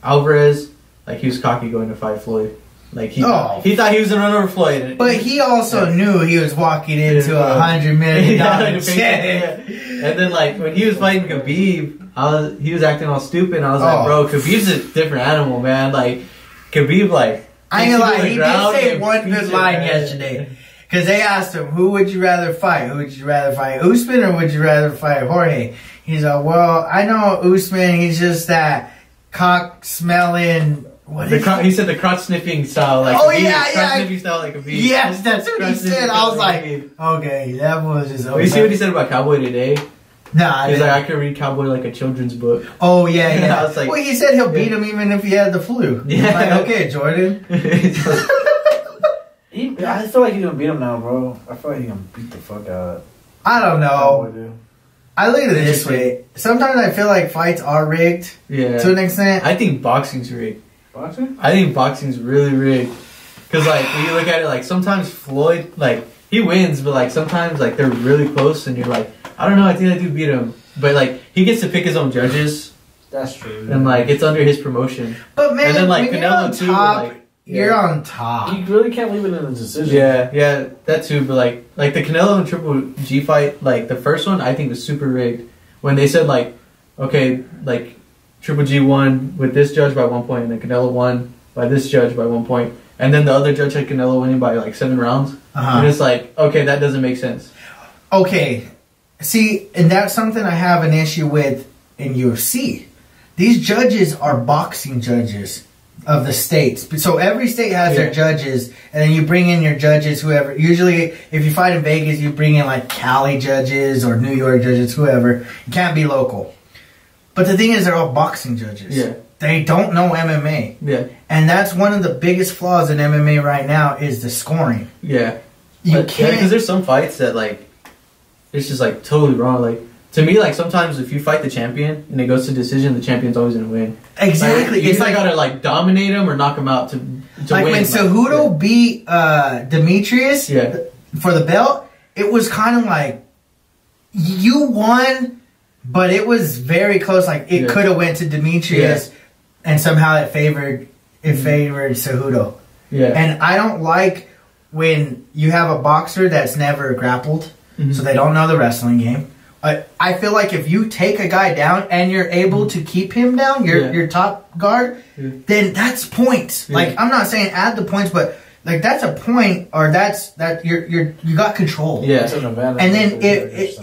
Speaker 2: Alvarez, like he was cocky going to fight Floyd. Like he thought he was gonna run over Floyd.
Speaker 3: But he also knew he was walking into $100 million check.
Speaker 2: And then like when he was fighting Khabib, he was acting all stupid. And I was like, bro, Khabib's a different animal, man. Like Khabib, like
Speaker 3: I ain't gonna lie, he did say one good line yesterday. Because they asked him, who would you rather fight? Who would you rather fight? Usman or would you rather fight Jorge? He's like, well, I know Usman, he's just that cock smelling.
Speaker 2: He said the crotch sniffing style, like crotch sniffing style, like Khabib.
Speaker 3: Yes, that's what he said. I was like, okay, that was just.
Speaker 2: You see what he said about Cowboy today?
Speaker 3: Nah,
Speaker 2: he's like, I could read Cowboy like a children's book.
Speaker 3: Oh yeah.
Speaker 2: I was like,
Speaker 3: well, he said he'll beat him even if he had the flu.
Speaker 2: Yeah.
Speaker 3: Like, okay, Jordan.
Speaker 1: I feel like he's gonna beat him now, bro. I feel like he's gonna beat the fuck out.
Speaker 3: I don't know.
Speaker 1: Cowboy,
Speaker 3: I look at it this way. Sometimes I feel like fights are rigged.
Speaker 2: Yeah.
Speaker 3: To an extent.
Speaker 2: I think boxing's rigged.
Speaker 1: Boxing?
Speaker 2: I think boxing's really rigged. Because, like, when you look at it, like, sometimes Floyd, like, he wins, but, like, sometimes, like, they're really close, and you're like, I don't know, I think I do beat him. But, like, he gets to pick his own judges.
Speaker 1: That's true.
Speaker 2: And, like, it's under his promotion.
Speaker 3: But, man,
Speaker 2: and then, like,
Speaker 3: when you're on
Speaker 2: Canelo, too,
Speaker 3: top,
Speaker 2: like,
Speaker 3: you're on top.
Speaker 1: You really can't leave it in a decision.
Speaker 2: Yeah, that too. But like the Canelo and Triple G fight, like the first one, I think was super rigged. When they said like, okay, like Triple G won with this judge by 1 point, and then Canelo won by this judge by 1 point, and then the other judge had Canelo winning by like 7 rounds. And it's like, okay, that doesn't make sense.
Speaker 3: Okay, see, and that's something I have an issue with in UFC. These judges are boxing judges of the states. So every state has their judges, and then you bring in your judges, whoever. Usually, if you fight in Vegas, you bring in like Cali judges or New York judges, whoever. You can't be local. But the thing is, they're all boxing judges.
Speaker 2: Yeah.
Speaker 3: They don't know MMA.
Speaker 2: Yeah.
Speaker 3: And that's one of the biggest flaws in MMA right now is the scoring.
Speaker 2: Yeah.
Speaker 3: You can't...
Speaker 2: Because there's some fights that, like, it's just, like, totally wrong. Like, to me, like, sometimes if you fight the champion and it goes to decision, the champion's always going to win.
Speaker 3: Exactly.
Speaker 2: Like, it's like got to, like, dominate him or knock him out to
Speaker 3: like
Speaker 2: win.
Speaker 3: When Cejudo beat Demetrius for the belt, it was kind of like, you won, but it was very close. Like, it could have went to Demetrius, and somehow it favored Cejudo.
Speaker 2: Yeah.
Speaker 3: And I don't like when you have a boxer that's never grappled, so they don't know the wrestling game. I feel like if you take a guy down and you're able to keep him down, your top guard, then that's points. Like, I'm not saying add the points, but like that's a point, or you got control.
Speaker 2: Yeah.
Speaker 3: And then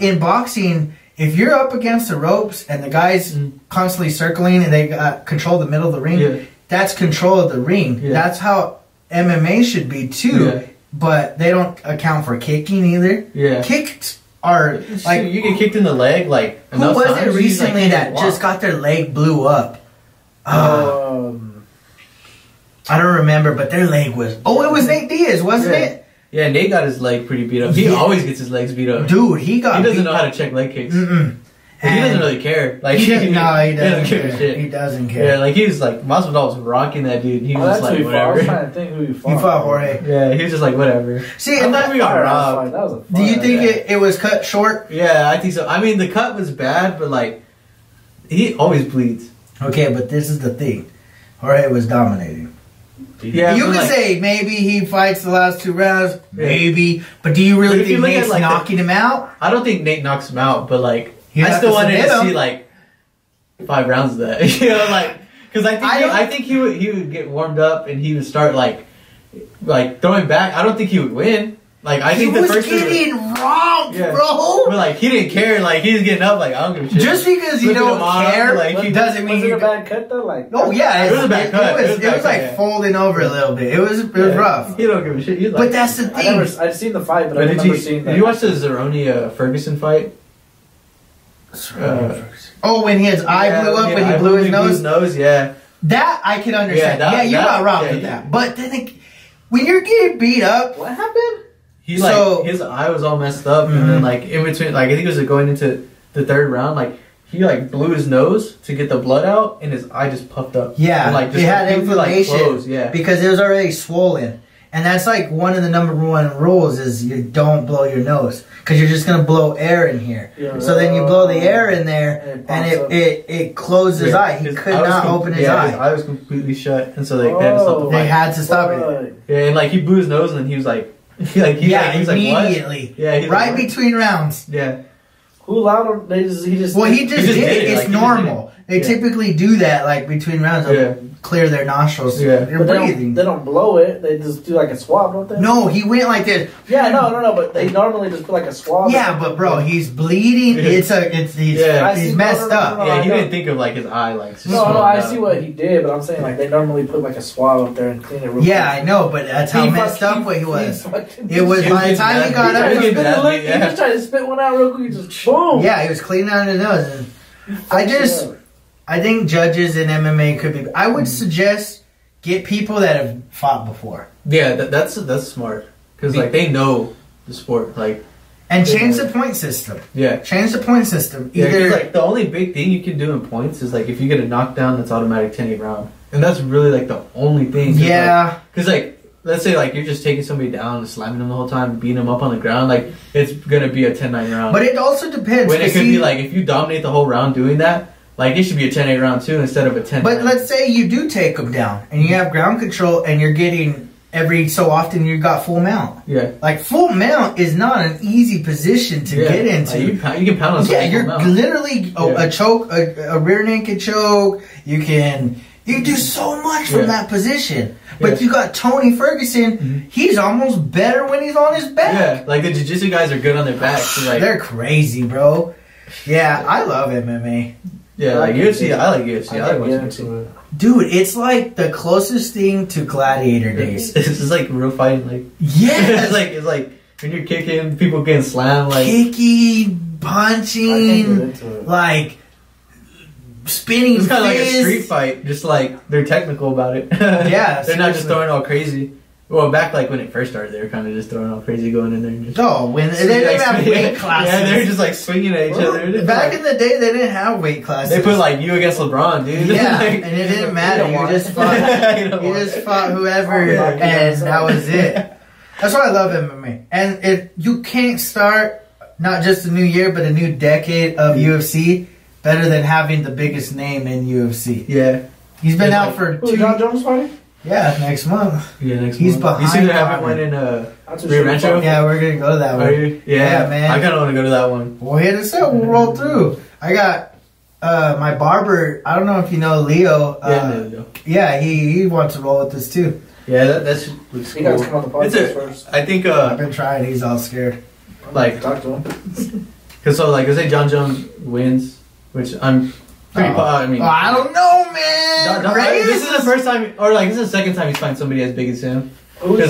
Speaker 3: in boxing, if you're up against the ropes and the guy's constantly circling and they got control of the middle of the ring, that's control of the ring. That's how MMA should be too. But they don't account for kicking either. Kicks are like,
Speaker 2: you get kicked in the leg. Like,
Speaker 3: who was it recently that just got their leg blew up? I don't remember, but their leg was. Oh, it was Nate Diaz, wasn't it?
Speaker 2: Yeah, Nate got his leg pretty beat up. He always gets his legs beat up.
Speaker 3: Dude, he
Speaker 2: doesn't know how to check leg kicks. He doesn't really care. Like,
Speaker 3: he doesn't
Speaker 2: give a shit.
Speaker 3: He doesn't care.
Speaker 2: Yeah, like he was like Masvidal was rocking that dude. He was like whatever.
Speaker 1: I was trying to think who he fought.
Speaker 3: He fought Jorge.
Speaker 2: Yeah, he was just like whatever.
Speaker 3: See, and
Speaker 2: we got robbed.
Speaker 1: That was a
Speaker 3: do you think it was cut short?
Speaker 2: Yeah, I think so. I mean, the cut was bad, but like he always bleeds.
Speaker 3: Okay, but this is the thing. Jorge was dominating.
Speaker 2: Yeah,
Speaker 3: you could say maybe he fights the last 2 rounds, maybe, but do you really think Nate's like knocking him out?
Speaker 2: I don't think Nate knocks him out, but like I still wanted to see like 5 rounds of that. You know, like because I think he would get warmed up and he would start like throwing back. I don't think he would win. Like I think the first
Speaker 3: he was getting robbed, bro.
Speaker 2: But like he didn't care. Like he was getting up. Like I don't give a shit.
Speaker 3: Just because you don't care,
Speaker 2: like
Speaker 3: he doesn't mean
Speaker 1: was it a bad cut though. Like
Speaker 3: oh yeah,
Speaker 2: it was a bad cut.
Speaker 3: It was like folding over a little bit. It was rough.
Speaker 2: He don't give a shit.
Speaker 3: But that's the thing.
Speaker 1: I've seen the fight, but I never seen that.
Speaker 2: Did you watch the Zeroni Ferguson fight?
Speaker 3: When his eye blew up and he blew his nose.
Speaker 2: Yeah.
Speaker 3: That I can understand. You got robbed with that. But then when you're getting beat up,
Speaker 1: what happened?
Speaker 2: His eye was all messed up, and then like in between, like I think it was going into the 3rd round, like he like blew his nose to get the blood out, and his eye just puffed up.
Speaker 3: Yeah,
Speaker 2: and, like,
Speaker 3: it had inflammation.
Speaker 2: Like,
Speaker 3: because it was already swollen, and that's like one of the #1 rules is you don't blow your nose because you're just gonna blow air in here. So then you blow the air in there, and it closed his eye. He could not open his eye.
Speaker 2: His eye was completely shut, and so they had to stop the fight.
Speaker 3: They had to stop it.
Speaker 2: Yeah, and like he blew his nose, and then he was like.
Speaker 3: Immediately.
Speaker 2: Yeah,
Speaker 3: right between rounds.
Speaker 2: Yeah.
Speaker 1: Who allowed him? He just
Speaker 3: did it. It's like, normal. They typically do that, like between rounds. Clear their nostrils.
Speaker 2: Yeah.
Speaker 3: They're breathing.
Speaker 1: They don't blow it. They just do like a swab, don't they?
Speaker 3: No, he went like this.
Speaker 1: Yeah, no. But they normally just put like a swab.
Speaker 3: Yeah, but bro, he's bleeding. He's messed up.
Speaker 2: Yeah, he didn't think of like his eye like.
Speaker 1: No, I see what he did, but I'm saying like they normally put like a swab up there and clean it real quick.
Speaker 3: I know, but that's how messed up he was. It was by the time he got up,
Speaker 1: he just tried to spit one out real quick. Just boom.
Speaker 3: Yeah, he was cleaning out his nose. I think judges in MMA could be. I would suggest get people that have fought before.
Speaker 2: Yeah, that's smart because like they know the sport, like.
Speaker 3: And change the point system.
Speaker 2: Yeah,
Speaker 3: change the point system.
Speaker 2: Either like the only big thing you can do in points is like if you get a knockdown, that's automatic 10-8 round, and that's really like the only thing.
Speaker 3: Yeah,
Speaker 2: because like let's say like you're just taking somebody down and slamming them the whole time, beating them up on the ground, like it's gonna be a 10-9 round.
Speaker 3: But it also depends.
Speaker 2: When it could be like if you dominate the whole round doing that. like it should be a 10-8 round too instead of a 10.
Speaker 3: But let's say you do take them down and you have ground control and you're getting every so often you got full mount.
Speaker 2: Yeah.
Speaker 3: Like full mount is not an easy position to get into.
Speaker 2: Like you can pound on.
Speaker 3: Yeah, you're literally a choke, a rear naked choke. You do so much from that position. But you got Tony Ferguson. He's almost better when he's on his back.
Speaker 2: Yeah, like the jiu-jitsu guys are good on their backs. So like,
Speaker 3: they're crazy, bro. Yeah, I love MMA.
Speaker 2: Yeah, like UFC. I like UFC. I like watching UFC.
Speaker 3: Dude, it's like the closest thing to gladiator days.
Speaker 2: It's just like real fighting. Like it's like when you're kicking, people getting slammed. Like
Speaker 3: kicking, punching, like spinning.
Speaker 2: It's kind of like a street fight. Just like they're technical about it.
Speaker 3: Yeah,
Speaker 2: they're not just throwing all crazy. Well, back like when it first started, they were kind of just throwing all crazy, going in there. And just
Speaker 3: when they didn't have weight classes.
Speaker 2: Yeah, they were just like swinging at each other.
Speaker 3: Back in the day, they didn't have weight classes.
Speaker 2: They put like you against LeBron, dude.
Speaker 3: Yeah,
Speaker 2: like,
Speaker 3: and it didn't matter. You just fought whoever, and that was it. That's why I love MMA. And if you can't start not just a new year, but a new decade of UFC better than having the biggest name in UFC.
Speaker 2: Yeah,
Speaker 3: he's been out for 2
Speaker 1: John Jones fighting.
Speaker 3: Yeah, next month.
Speaker 2: Yeah, next
Speaker 3: He's
Speaker 2: month.
Speaker 3: behind.
Speaker 2: You see they have one in Rio Rancho?
Speaker 3: Yeah, we're gonna go to that one.
Speaker 2: Yeah,
Speaker 3: man.
Speaker 2: I kind of want to go to that one.
Speaker 3: Well, hit us up. We'll roll through. I got my barber. I don't know if you know Leo. Yeah, he wants to roll with us too.
Speaker 2: Yeah, that's looks cool.
Speaker 1: You guys come on the podcast first.
Speaker 2: I think
Speaker 3: I've been trying. He's all scared.
Speaker 2: Like
Speaker 1: talk to him.
Speaker 2: Cause so like, let's say John Jones wins, which I'm pretty. I mean,
Speaker 3: I don't know, man.
Speaker 2: This is the first time, or like this is the second time he's fighting somebody as big as him.
Speaker 3: Tiago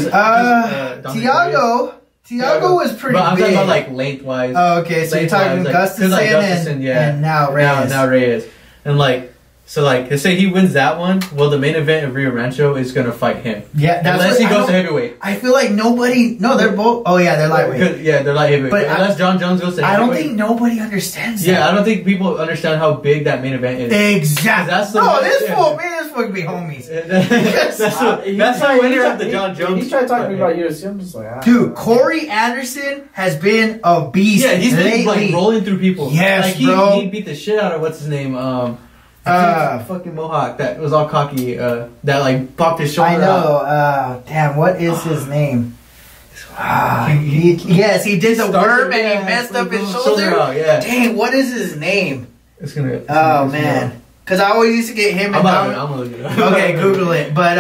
Speaker 3: was pretty big.
Speaker 2: I'm talking about like lengthwise.
Speaker 3: Oh, okay. So you're talking Gustafsson and now Reyes.
Speaker 2: Now Reyes. And like, so like, let's say he wins that one. Well, the main event of Rio Rancho is gonna fight him.
Speaker 3: Yeah, that's
Speaker 2: unless he goes to heavyweight.
Speaker 3: I feel like nobody. No, they're both. Oh yeah, they're lightweight.
Speaker 2: Yeah, they're light heavyweight. But unless John Jones goes to heavyweight.
Speaker 3: I don't think nobody understands that.
Speaker 2: Yeah, I don't think people understand how big that main event is.
Speaker 3: Exactly. This fool can be homies.
Speaker 2: That's the winner of the John Jones.
Speaker 1: He's trying to talk to me about UFC. I'm just like,
Speaker 3: dude, Corey Anderson has been a beast.
Speaker 2: Yeah, he's been like rolling through people.
Speaker 3: Yes,
Speaker 2: like,
Speaker 3: bro.
Speaker 2: He beat the shit out of what's his name. Fucking Mohawk that was all cocky. That like popped his shoulder.
Speaker 3: I know. Damn, what is his name? Yes, he did the worm and he messed up his shoulder.
Speaker 2: Yeah.
Speaker 3: Dang, what is his name?
Speaker 2: It's gonna.
Speaker 3: Oh man, because I always used to get him.
Speaker 2: I'm gonna look it up.
Speaker 3: Okay, Google it. But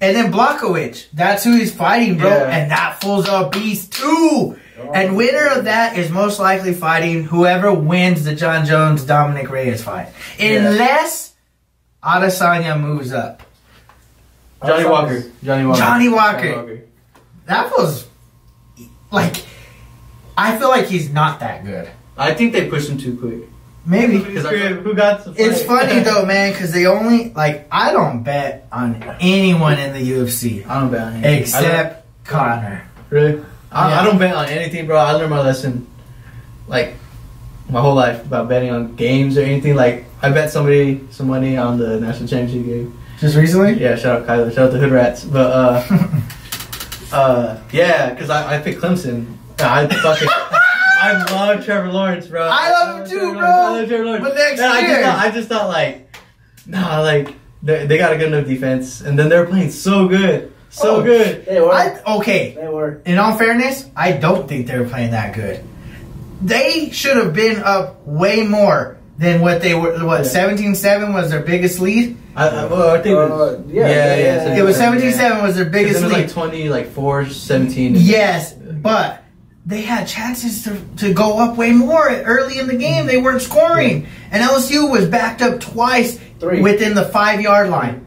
Speaker 3: and then Blachowicz, that's who he's fighting, bro. Yeah. And that fool's a beast too. And winner of that is most likely fighting whoever wins the John Jones Dominic Reyes fight, unless Adesanya moves up.
Speaker 2: Johnny Walker.
Speaker 3: That was like, I feel like he's not that good.
Speaker 2: I think they pushed him too quick.
Speaker 3: Maybe.
Speaker 2: Who got the fight?
Speaker 3: It's funny though, man, because they only I don't bet on anyone in the UFC.
Speaker 2: I don't bet on anything
Speaker 3: except Conor.
Speaker 2: Really? I don't bet on anything, bro. I learned my lesson, like, my whole life about betting on games or anything. Like, I bet somebody some money on the national championship game.
Speaker 3: Just recently?
Speaker 2: Yeah, shout out Kyler. Shout out the Hood Rats. But, yeah, because I picked Clemson. I love Trevor Lawrence, bro.
Speaker 3: I love him too, bro.
Speaker 2: I love Trevor Lawrence.
Speaker 3: But next year.
Speaker 2: I just thought, like, nah, like, they got a good enough defense. And then they were playing so good. So good.
Speaker 1: They were.
Speaker 3: They were. In all fairness, I don't think they were playing that good. They should have been up way more than what they were. What, 17-7 was their biggest lead?
Speaker 2: I think it was.
Speaker 3: It was 17-7 was their biggest lead.
Speaker 2: It was like 20, like 4-17.
Speaker 3: Yes, but they had chances to go up way more early in the game. They weren't scoring. And LSU was backed up twice within the 5-yard line.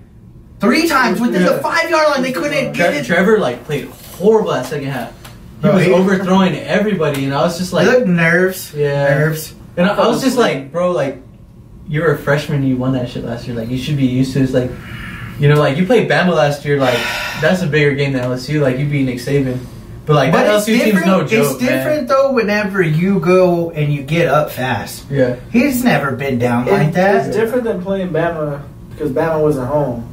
Speaker 3: 3 times within the 5-yard line. They couldn't get it.
Speaker 2: Trevor like played horrible that second half. He was overthrowing everybody, and I was just like,
Speaker 3: look, nerves. Yeah, nerves.
Speaker 2: And I was just like, bro, like, you're a freshman. You won that shit last year. Like, you should be used to this. Like, you know, like you played Bama last year. Like, that's a bigger game than LSU. Like, you beat Nick Saban. But like, that LSU team's no joke.
Speaker 3: It's different though. Whenever you go and you get up fast.
Speaker 2: Yeah.
Speaker 3: He's never been down like that.
Speaker 1: It's different than playing Bama because Bama wasn't home.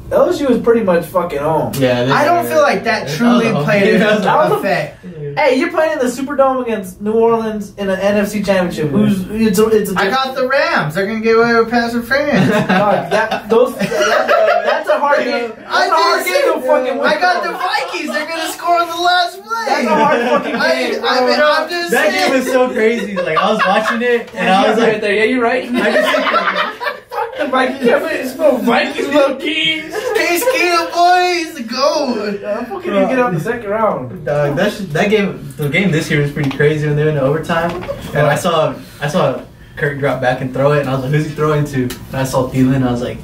Speaker 1: LSU was pretty much fucking home.
Speaker 2: Yeah,
Speaker 3: I don't feel like that truly played an effect. And
Speaker 1: Hey, you're playing in the Superdome against New Orleans in an NFC Championship. It's a
Speaker 3: I got the Rams. They're gonna get away with passing fans.
Speaker 1: That's a hard game. That's a hard game to fucking win.
Speaker 3: I got the Vikings. They're gonna score on the last play.
Speaker 1: That's a hard fucking game.
Speaker 3: I'm just
Speaker 2: That
Speaker 3: saying.
Speaker 2: game was so crazy. Like I was watching it and I was
Speaker 1: right
Speaker 2: like,
Speaker 1: there. Yeah, you're right.
Speaker 2: I just
Speaker 1: The Vikings. It's no Vikings, little keys.
Speaker 3: Case Keenum, boys, the goal.
Speaker 1: I'm fucking gonna get out the second round.
Speaker 2: dog, that game, the game this year was pretty crazy when they went to overtime. And I saw Kirk drop back and throw it, and I was like, who's he throwing to? And I saw Thielen, and I was like,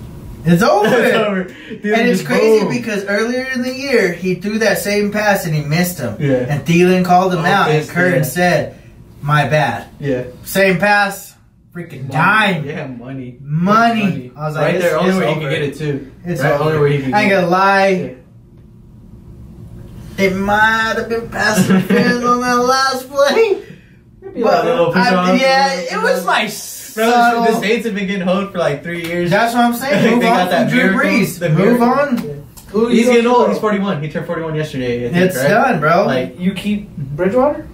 Speaker 3: It's over.
Speaker 2: it's over.
Speaker 3: And it's crazy because earlier in the year he threw that same pass and he missed him.
Speaker 2: Yeah.
Speaker 3: And Thielen called him out, and
Speaker 2: pissed,
Speaker 3: Curtin
Speaker 2: yeah.
Speaker 3: said, "My bad."
Speaker 2: Yeah.
Speaker 3: Same pass, freaking dime.
Speaker 2: Yeah, money.
Speaker 3: Money. I was like,
Speaker 2: right
Speaker 3: it's-
Speaker 2: there, only
Speaker 3: it's
Speaker 2: where he
Speaker 3: over.
Speaker 2: could get it too.
Speaker 3: It's
Speaker 2: right,
Speaker 3: over.
Speaker 2: only where he could
Speaker 3: I ain't
Speaker 2: get
Speaker 3: gonna lie.
Speaker 2: it.
Speaker 3: It might have been pass interference on that last play. Yeah, it was like
Speaker 2: Bro,
Speaker 3: subtle.
Speaker 2: the Saints have been getting hoed for like 3 years.
Speaker 3: That's what I'm saying. Move
Speaker 2: They
Speaker 3: on
Speaker 2: got that
Speaker 3: from Drew
Speaker 2: miracle,
Speaker 3: Brees.
Speaker 2: the
Speaker 3: Move
Speaker 2: miracle.
Speaker 3: on.
Speaker 1: Who
Speaker 2: He's
Speaker 1: you
Speaker 2: getting
Speaker 1: going
Speaker 2: old.
Speaker 1: for?
Speaker 2: He's 41. He turned 41 yesterday. I think,
Speaker 3: It's
Speaker 2: right?
Speaker 3: done, bro.
Speaker 2: Like,
Speaker 1: You keep Bridgewater?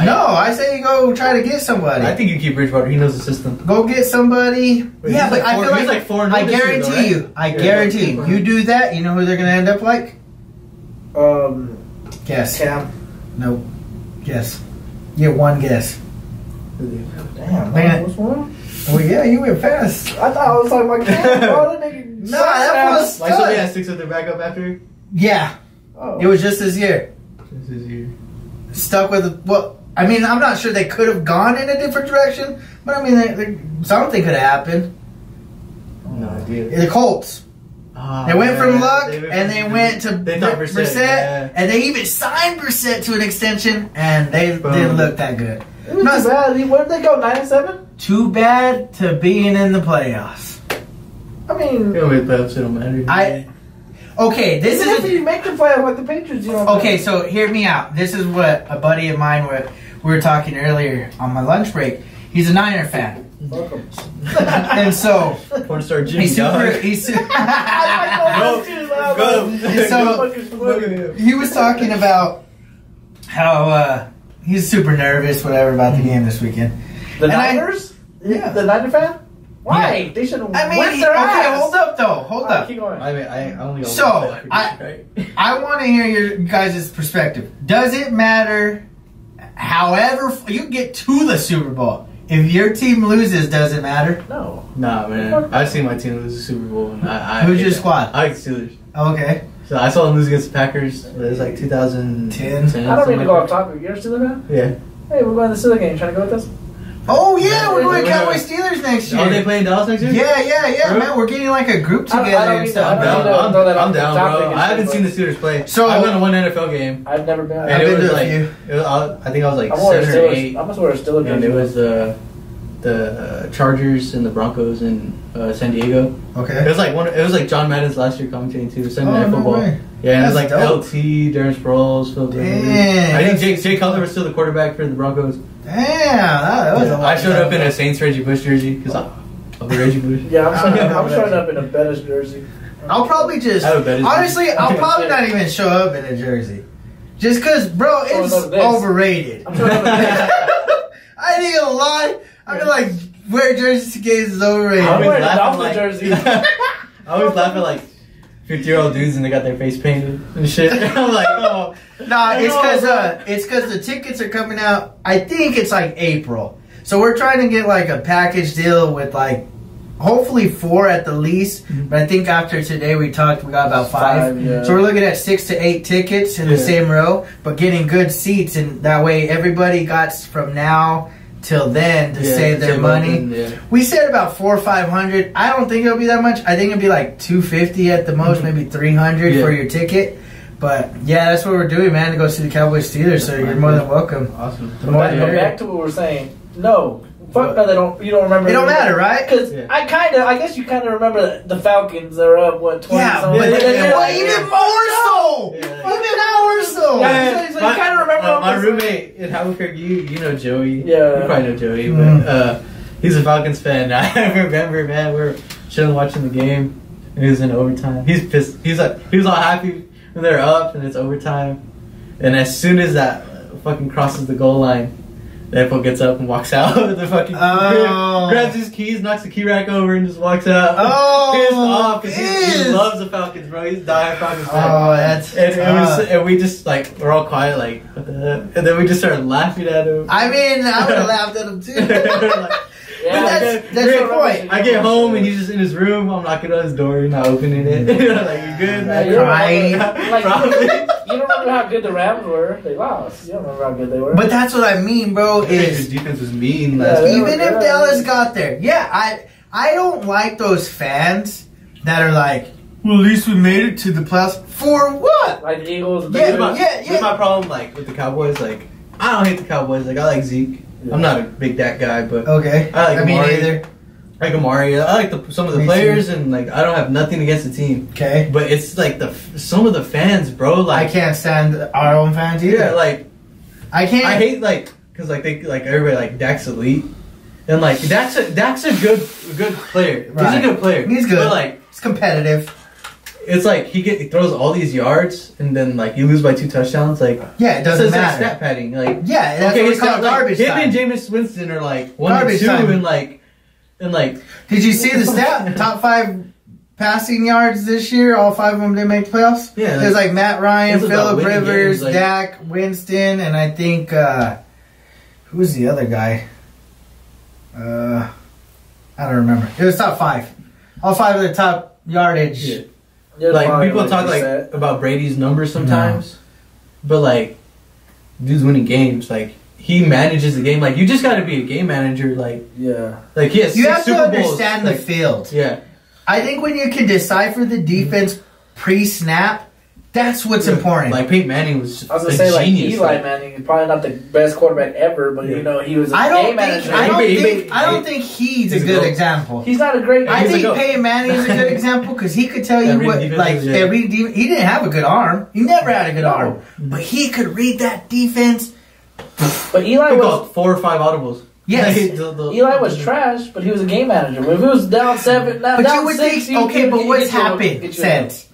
Speaker 3: No, I say you go try to get somebody.
Speaker 2: I think you keep Bridgewater. He knows the system.
Speaker 3: Go get somebody.
Speaker 2: Wait,
Speaker 3: Yeah,
Speaker 2: he's
Speaker 3: but
Speaker 2: like
Speaker 3: I
Speaker 2: four-
Speaker 3: feel
Speaker 2: he's
Speaker 3: like,
Speaker 2: like 4-0
Speaker 3: I
Speaker 2: this year,
Speaker 3: guarantee
Speaker 2: though, right?
Speaker 3: you. I
Speaker 2: Yeah,
Speaker 3: guarantee
Speaker 2: yeah.
Speaker 3: you do that. You know who they're gonna end up like? Guess.
Speaker 1: Cam.
Speaker 3: Nope. Guess. Get one guess.
Speaker 1: Damn,
Speaker 3: Man.
Speaker 1: what's wrong?
Speaker 3: Well, yeah, you went fast.
Speaker 1: I thought I was talking about Cam, bro. That nigga.
Speaker 3: Nah, that was
Speaker 2: Like somebody has sticks with their backup after.
Speaker 3: Yeah,
Speaker 1: Oh.
Speaker 3: it was just this year.
Speaker 2: This is you.
Speaker 3: Stuck with well. I mean, I'm not sure they could have gone in a different direction, but I mean, something could have happened.
Speaker 2: No idea.
Speaker 3: The Colts.
Speaker 2: Oh,
Speaker 3: They went from
Speaker 2: man.
Speaker 3: Luck,
Speaker 2: They
Speaker 3: and they went to
Speaker 2: They thought
Speaker 3: Brissett,
Speaker 2: yeah.
Speaker 3: and they even signed Brissett to an extension, and they
Speaker 2: Boom.
Speaker 3: didn't look that good.
Speaker 1: It was too bad. Where did they go? 9-7?
Speaker 3: Too bad to being in the playoffs.
Speaker 1: I mean,
Speaker 2: They don't make playoffs. It don't matter.
Speaker 3: Okay, this
Speaker 1: even if
Speaker 3: is
Speaker 1: you make the playoff like the Patriots, you know.
Speaker 3: okay. So hear me out. This is what a buddy of mine we were talking earlier on my lunch break. He's a Niner fan,
Speaker 1: Welcome.
Speaker 3: and so
Speaker 2: Porn-star Jimmy
Speaker 3: he's super.
Speaker 2: dog.
Speaker 3: He's
Speaker 2: Go.
Speaker 3: So he was talking about how he's super nervous, whatever, about the game this weekend.
Speaker 1: The
Speaker 3: And
Speaker 1: Niners?
Speaker 3: Yeah.
Speaker 1: The Niner fan? Why?
Speaker 3: Yeah.
Speaker 1: They should have
Speaker 3: I mean,
Speaker 1: whipped their
Speaker 3: okay,
Speaker 1: ass.
Speaker 3: hold up though, hold
Speaker 1: Alright,
Speaker 3: up.
Speaker 1: keep going.
Speaker 2: I mean, I only got
Speaker 3: So,
Speaker 2: one playoff prediction, right?
Speaker 3: I want to hear your guys' perspective. Does it matter? However, you get to the Super Bowl. If your team loses, does it matter?
Speaker 1: No.
Speaker 2: Nah, man. I've seen my team lose the Super Bowl. And
Speaker 3: Who's your squad?
Speaker 2: I like the Steelers.
Speaker 3: Okay.
Speaker 2: So I saw them lose against the Packers. It was like 2010.
Speaker 1: I don't mean to go off topic. You're a Steelers fan?
Speaker 2: Yeah.
Speaker 1: Hey, we're going to the Steelers game. Trying to go with us?
Speaker 3: Oh yeah, we're going
Speaker 2: Yeah.
Speaker 3: Cowboys Steelers next year.
Speaker 2: Are they playing Dallas next year?
Speaker 3: Yeah,
Speaker 2: Really?
Speaker 3: man. We're getting like a group
Speaker 1: I don't
Speaker 3: together and
Speaker 1: mean
Speaker 3: stuff.
Speaker 1: that. I don't
Speaker 2: I'm
Speaker 1: mean
Speaker 2: down,
Speaker 1: to throw that
Speaker 2: I'm
Speaker 1: off the
Speaker 2: down,
Speaker 1: topic
Speaker 2: bro.
Speaker 1: and
Speaker 2: I haven't
Speaker 1: shit,
Speaker 2: seen the Steelers play.
Speaker 3: So-
Speaker 2: I've been to one NFL game.
Speaker 1: I've never been.
Speaker 2: And
Speaker 3: I've
Speaker 2: it
Speaker 3: been
Speaker 2: was
Speaker 3: to a
Speaker 2: like,
Speaker 3: few.
Speaker 2: I think I was like
Speaker 1: I'm wearing
Speaker 2: 7 or
Speaker 1: Steelers.
Speaker 2: 8.
Speaker 1: I must wear a Steelers
Speaker 2: And
Speaker 1: jersey.
Speaker 2: it was the Chargers and the Broncos in San Diego. It
Speaker 3: Okay.
Speaker 2: was like it was like John Madden's last year commentating too. Sunday Night
Speaker 3: no
Speaker 2: Football.
Speaker 3: way.
Speaker 2: Yeah, and it was like
Speaker 3: That's dope.
Speaker 2: LT, Darren Sproles, Phil Rivers.
Speaker 3: Damn.
Speaker 2: I think Jay Cutler was still the quarterback for the Broncos.
Speaker 3: Damn, that was a
Speaker 2: I showed up in a Saints Reggie Bush jersey because I'm a Reggie Bush.
Speaker 1: Yeah, I'm showing up in a Bettis jersey.
Speaker 3: I'll probably just
Speaker 2: I would bet it's-
Speaker 3: honestly, I'll probably not even show up in a jersey, just cause, bro, it's
Speaker 1: Oh, no, this.
Speaker 3: overrated.
Speaker 1: I'm showing up in this.
Speaker 3: I ain't gonna lie. I feel like wear jerseys to games is overrated.
Speaker 1: I'm
Speaker 2: always
Speaker 1: wearing a
Speaker 2: laughing
Speaker 1: Dolphin
Speaker 2: like-
Speaker 1: jersey.
Speaker 2: I always laugh at like 50-year-old dudes and they got their face painted and shit. I'm like, oh.
Speaker 3: Nah,
Speaker 2: I
Speaker 3: it's
Speaker 2: know,
Speaker 3: cause
Speaker 2: bro.
Speaker 3: it's cause the tickets are coming out. I think it's like April, so we're trying to get like a package deal with like hopefully 4 at the least. But I think after today we got about 5.
Speaker 1: Yeah.
Speaker 3: So we're looking at 6 to 8 tickets in the
Speaker 2: Yeah.
Speaker 3: same row, but getting good seats, and that way everybody got from now till then to save their money.
Speaker 2: Yeah.
Speaker 3: We said about 400 or 500. I don't think it'll be that much. I think it'll be like 250 at the most, maybe 300
Speaker 2: Yeah.
Speaker 3: for your ticket. But yeah, that's what we're doing, man. To go see the Cowboys Steelers. So you're more than welcome.
Speaker 2: Awesome.
Speaker 3: The more
Speaker 1: Back,
Speaker 3: the
Speaker 1: go
Speaker 3: merrier.
Speaker 1: back to what we were saying. No. Fuck no, they don't. You don't remember.
Speaker 3: It don't matter, right?
Speaker 1: Because
Speaker 2: Yeah.
Speaker 1: I guess you kind of remember the Falcons. They're up what 20
Speaker 3: Yeah,
Speaker 1: something.
Speaker 3: but
Speaker 1: And then you're
Speaker 3: well,
Speaker 1: like,
Speaker 3: even more so.
Speaker 2: Yeah.
Speaker 3: Even more so.
Speaker 1: Yeah. So you kinda remember
Speaker 2: my
Speaker 1: all this-
Speaker 2: roommate in Albuquerque, you know Joey.
Speaker 1: Yeah.
Speaker 2: You probably know Joey,
Speaker 3: Mm.
Speaker 2: but he's a Falcons fan. I remember, man, we were chilling watching the game, and it was in overtime. He's pissed. He was all happy when they're up and it's overtime, and as soon as that fucking crosses the goal line. That fool gets up and walks out of the fucking grabs his keys, knocks the key rack over, and just walks out. Pissed off because he loves the Falcons, bro. He's dying Falcons fan.
Speaker 3: That's
Speaker 2: and we just like we're all quiet, like what the heck? And then we just started laughing at him.
Speaker 3: I mean, I would have laughed at him too.
Speaker 1: Yeah,
Speaker 3: but that's your point.
Speaker 2: I get home and he's just in his room. I'm knocking on his door, he's not opening it. Like, you good, man?
Speaker 3: Crying.
Speaker 1: Probably. You don't remember how good the Rams were. They lost. You don't remember how good they were.
Speaker 3: But that's what I mean, bro.
Speaker 2: His defense was mean.
Speaker 3: Even if Dallas got there, I don't like those fans that are like, well, at least we made it to the playoffs. For what?
Speaker 1: Like the Eagles.
Speaker 3: Yeah.
Speaker 2: That's my problem. Like with the Cowboys, like I don't hate the Cowboys. Like I like Zeke. Yeah. I'm not a big Dak guy, but
Speaker 3: okay.
Speaker 2: I like Amari.
Speaker 3: Either.
Speaker 2: I like Amari. I like some of the players, and like I don't have nothing against the team.
Speaker 3: Okay,
Speaker 2: but it's like some of the fans, bro. Like
Speaker 3: I can't stand our own fans either.
Speaker 2: Yeah, like
Speaker 3: I can't.
Speaker 2: I hate like because like they like everybody like Dak's elite, and like Dak's a good player. Right. He's a good player.
Speaker 3: He's good.
Speaker 2: But like
Speaker 3: it's competitive.
Speaker 2: It's like he throws all these yards and then like you lose by 2 touchdowns. Like
Speaker 3: it doesn't matter.
Speaker 2: Like stat padding. Like
Speaker 3: that's what we call garbage time.
Speaker 2: Him and Jameis Winston are like 1 and 2 and like.
Speaker 3: Did you see the stat? Top 5 passing yards this year. All 5 of them didn't make the playoffs.
Speaker 2: Yeah,
Speaker 3: there's like Matt Ryan, Phillip Rivers,
Speaker 2: games,
Speaker 3: Dak, Winston, and I think who's the other guy? I don't remember. It was top 5. All 5 of the top yardage.
Speaker 2: Yeah. Like people talk like about Brady's numbers sometimes, but like dude's winning games. Like he manages the game. Like you just got to be a game manager. Like like he has
Speaker 3: you
Speaker 2: 6
Speaker 3: have
Speaker 2: Super
Speaker 3: to
Speaker 2: Bowls,
Speaker 3: understand
Speaker 2: like,
Speaker 3: the field.
Speaker 2: Yeah,
Speaker 3: I think when you can decipher the defense pre-snap, that's what's important.
Speaker 2: Like Peyton Manning was.
Speaker 1: I was gonna say genius. Like Eli Manning is probably not the best quarterback ever, but you know he was a game manager.
Speaker 3: I don't think he's a good example.
Speaker 1: He's not a great.
Speaker 3: I think Peyton Manning is a good example because he could tell you what like every he didn't have a good arm. He never had a good arm, but he could read that defense.
Speaker 1: But Eli was
Speaker 2: 4 or 5 audibles.
Speaker 3: Yes,
Speaker 1: Eli was trash, but he was a game manager. If it was down 7,
Speaker 3: but
Speaker 1: down
Speaker 3: you would
Speaker 1: 6,
Speaker 3: think okay, but what's happened since?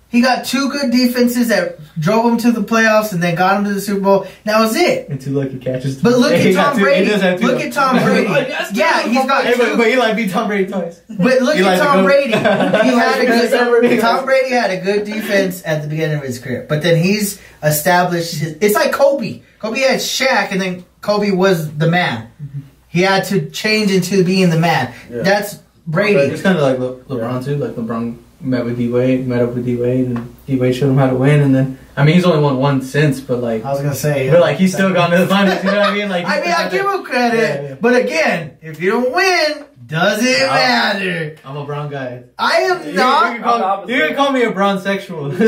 Speaker 3: He got 2 good defenses that drove him to the playoffs and then got him to the Super Bowl. That was it.
Speaker 2: And 2 lucky catches.
Speaker 3: But look at Tom Brady. Look at Tom Brady. Yeah, he's got 2.
Speaker 2: But Eli beat Tom Brady twice.
Speaker 3: But look at Tom Brady. He had a good. Tom Brady had a good defense at the beginning of his career, but then he's established. It's like Kobe. Kobe had Shaq, and then Kobe was the man. He had to change into being the man. Yeah. That's Brady.
Speaker 2: It's kind of like LeBron too. Like LeBron met up with D Wade, and D Wade showed him how to win, and then I mean he's only won 1 since, but like
Speaker 3: I was gonna say,
Speaker 2: but like he's still gone to the finals. You know what I mean? Like
Speaker 3: I give him credit, but again, if you don't win, doesn't matter.
Speaker 2: I'm a Brown guy.
Speaker 3: I am not.
Speaker 2: You can call me a Brown sexual. You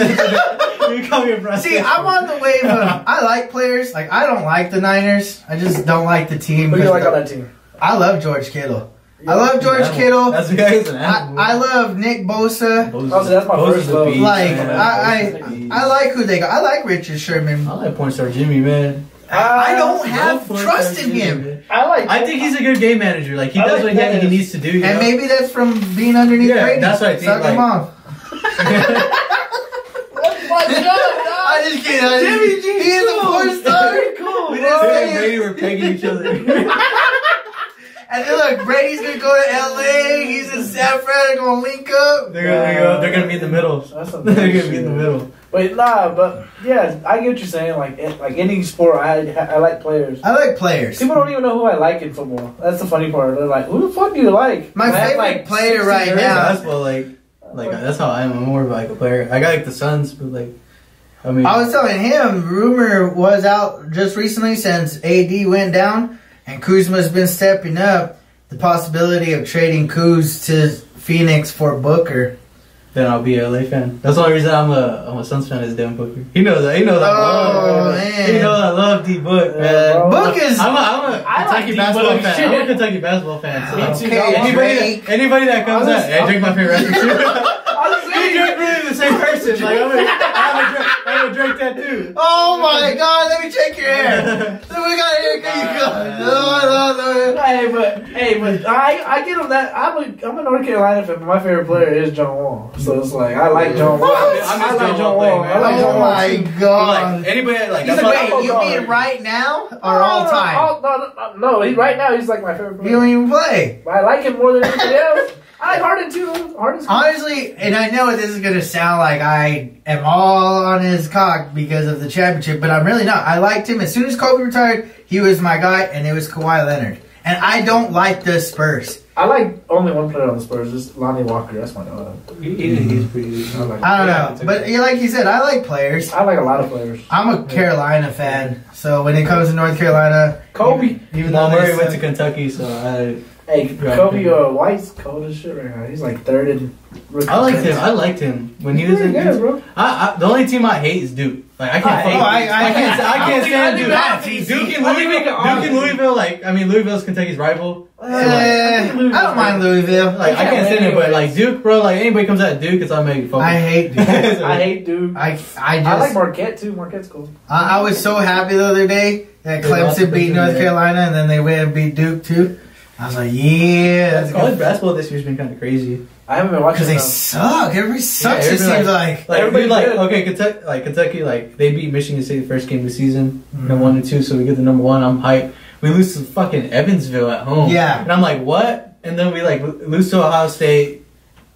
Speaker 2: can call me a Brown.
Speaker 3: See, sexual. I'm on the wave of I like players. Like I don't like the Niners. I just don't like the team.
Speaker 1: Who do you like on that team?
Speaker 3: I love George Kittle. I love George Kittle.
Speaker 2: That's the guy who's an animal.
Speaker 3: I love Nick Bosa.
Speaker 1: That's my first love.
Speaker 3: Like I like who they got. I like Richard Sherman.
Speaker 2: I like porn star Jimmy, man.
Speaker 3: I don't have trust in him.
Speaker 1: I
Speaker 2: think he's a good game manager. Like he does what he needs to do. You know?
Speaker 3: Maybe that's from being underneath Brady.
Speaker 2: That's what I think.
Speaker 3: Suck him off. I'm just kidding.
Speaker 1: Jimmy G.
Speaker 3: He is a porn star.
Speaker 1: Cool.
Speaker 2: We just say Brady were pegging each other.
Speaker 3: And then look, Brady's gonna go to LA. He's in San Fran. They're gonna link up.
Speaker 2: They're gonna be in the middle. They're gonna be in the middle.
Speaker 1: But yeah, I get what you're saying. Like any sport, I like players.
Speaker 3: I like players.
Speaker 1: People don't even know who I like in football. That's the funny part. They're like, "Who the fuck do you like?"
Speaker 3: My favorite player right now.
Speaker 2: Basketball, like that's how I am. I'm more of like a player. I got like the Suns, but like. I mean,
Speaker 3: I was telling him, rumor was out just recently since AD went down and Kuzma's been stepping up, the possibility of trading Kuz to Phoenix for Booker.
Speaker 2: Then I'll be a LA fan. That's the only reason I'm a Suns fan is Devin Booker. He knows that. He knows I love.
Speaker 3: Man.
Speaker 2: He knows I love D Book.
Speaker 3: Book is.
Speaker 2: I'm a Kentucky basketball fan. I'm a Kentucky basketball fan. So anybody that comes out, I drink my favorite rapper too. You drink really the same person. Like I'm gonna drink that too.
Speaker 3: Oh my God! Let me check your hair. So we got a haircut. You go. No.
Speaker 1: but I get him that. I'm a North Carolina fan, but my favorite player is John Wall. So it's like I like John Wall.
Speaker 2: I like John Wall.
Speaker 3: Oh my god!
Speaker 2: Like, anybody like
Speaker 3: He's
Speaker 2: that's
Speaker 3: wait, you mean right now or all time?
Speaker 1: No, right now he's like my favorite player.
Speaker 3: He don't even play.
Speaker 1: But I like him more than anybody else. I like Harden too. Harden's cool.
Speaker 3: Honestly, and I know this is gonna sound like I am all on his cock because of the championship, but I'm really not. I liked him as soon as Kobe retired. He was my guy, and it was Kawhi Leonard. And I don't like the Spurs.
Speaker 1: I like only one player on the Spurs. It's Lonnie Walker. That's my dog.
Speaker 2: he's pretty good.
Speaker 3: I don't know, but like you said, I like players.
Speaker 1: I like a lot of players.
Speaker 3: I'm a Carolina fan, so when it comes to North Carolina,
Speaker 1: Kobe.
Speaker 3: even
Speaker 2: Jamal
Speaker 3: though
Speaker 2: Murray
Speaker 3: they
Speaker 2: went to
Speaker 3: suck-
Speaker 2: Kentucky, so I.
Speaker 1: Hey, Kobe White's cold as shit right now. He's like third in.
Speaker 2: I liked him. I liked him when he was in.
Speaker 1: Good, bro.
Speaker 2: The only team I hate is Duke. Like I can't. I can't stand Duke. Duke and Louisville. Like I mean, Louisville's Kentucky's rival.
Speaker 3: I don't mind Louisville.
Speaker 2: Like I can't stand it, but like Duke, bro. Like anybody comes out of Duke, it's automatic focus.
Speaker 3: I hate Duke.
Speaker 1: I hate Duke.
Speaker 3: I
Speaker 1: like Marquette too. Marquette's cool.
Speaker 3: I was so happy the other day that Clemson beat North Carolina, and then they went and beat Duke too. I was like, yeah, that's
Speaker 2: College
Speaker 3: good.
Speaker 2: basketball this year's been kind of crazy.
Speaker 1: I haven't been watching
Speaker 3: Because they suck. Everybody sucks.
Speaker 2: Yeah,
Speaker 3: it seems like.
Speaker 2: Like
Speaker 1: Everybody
Speaker 2: we like
Speaker 1: good.
Speaker 2: okay, Kentucky, like they beat Michigan State the first game of the season, number 1 and 2, so we get the number 1. I'm hyped. We lose to fucking Evansville at home.
Speaker 3: Yeah.
Speaker 2: And I'm like, what? And then we like lose to Ohio State,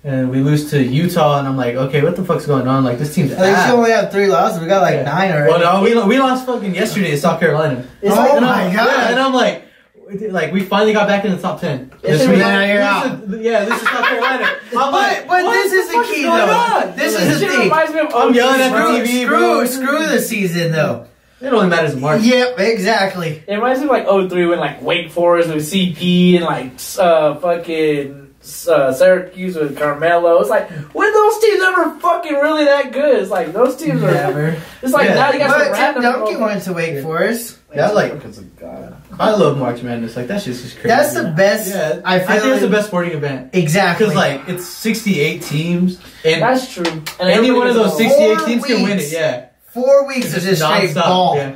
Speaker 2: and we lose to Utah, and I'm like, okay, what the fuck's going on? Like this team's
Speaker 3: At least you only have 3 losses. We got like 9 already.
Speaker 2: Well, no, we lost fucking yesterday to South Carolina.
Speaker 1: It's
Speaker 3: Oh
Speaker 1: like,
Speaker 3: my God.
Speaker 2: Yeah, and I'm like we finally got back in the top 10.
Speaker 1: It's
Speaker 2: This
Speaker 1: a
Speaker 2: week.
Speaker 3: now you're out.
Speaker 2: This is South Carolina. I'm like,
Speaker 3: But
Speaker 1: what
Speaker 3: this
Speaker 1: the
Speaker 3: is the
Speaker 1: fuck
Speaker 3: key,
Speaker 1: is going
Speaker 3: though.
Speaker 1: on?
Speaker 3: This
Speaker 1: This
Speaker 3: is the
Speaker 1: shit
Speaker 3: thing.
Speaker 1: reminds me of
Speaker 2: I'm yelling at the
Speaker 1: OG,
Speaker 2: TV,
Speaker 1: bro.
Speaker 2: bro.
Speaker 3: Screw the season, though.
Speaker 2: It only matters in March.
Speaker 3: Yep, exactly.
Speaker 1: It reminds me of like 03 when like Wake Forest with CP and like fucking Syracuse with Carmelo. It's like, when those teams ever fucking really that good? It's like those teams are.
Speaker 3: Never.
Speaker 1: It's like
Speaker 2: Yeah.
Speaker 1: now you got
Speaker 3: But
Speaker 1: some
Speaker 3: Tim
Speaker 1: random.
Speaker 3: Duncan went to Wake Forest.
Speaker 2: That like
Speaker 1: Duncan's a god.
Speaker 2: I love March Madness. Like that shit's just crazy.
Speaker 3: That's the best.
Speaker 2: Yeah,
Speaker 3: I
Speaker 2: I think
Speaker 3: feel
Speaker 2: it's the
Speaker 3: like-
Speaker 2: best sporting event
Speaker 3: Exactly.
Speaker 2: because like it's 68 teams and
Speaker 1: That's true. And
Speaker 2: any
Speaker 1: everybody
Speaker 2: one of
Speaker 1: gets
Speaker 2: those
Speaker 1: along.
Speaker 2: 68
Speaker 3: 4
Speaker 2: teams can win it.
Speaker 3: weeks.
Speaker 2: Yeah,
Speaker 3: 4 weeks of just straight
Speaker 2: nonstop,
Speaker 3: ball.
Speaker 2: Yeah.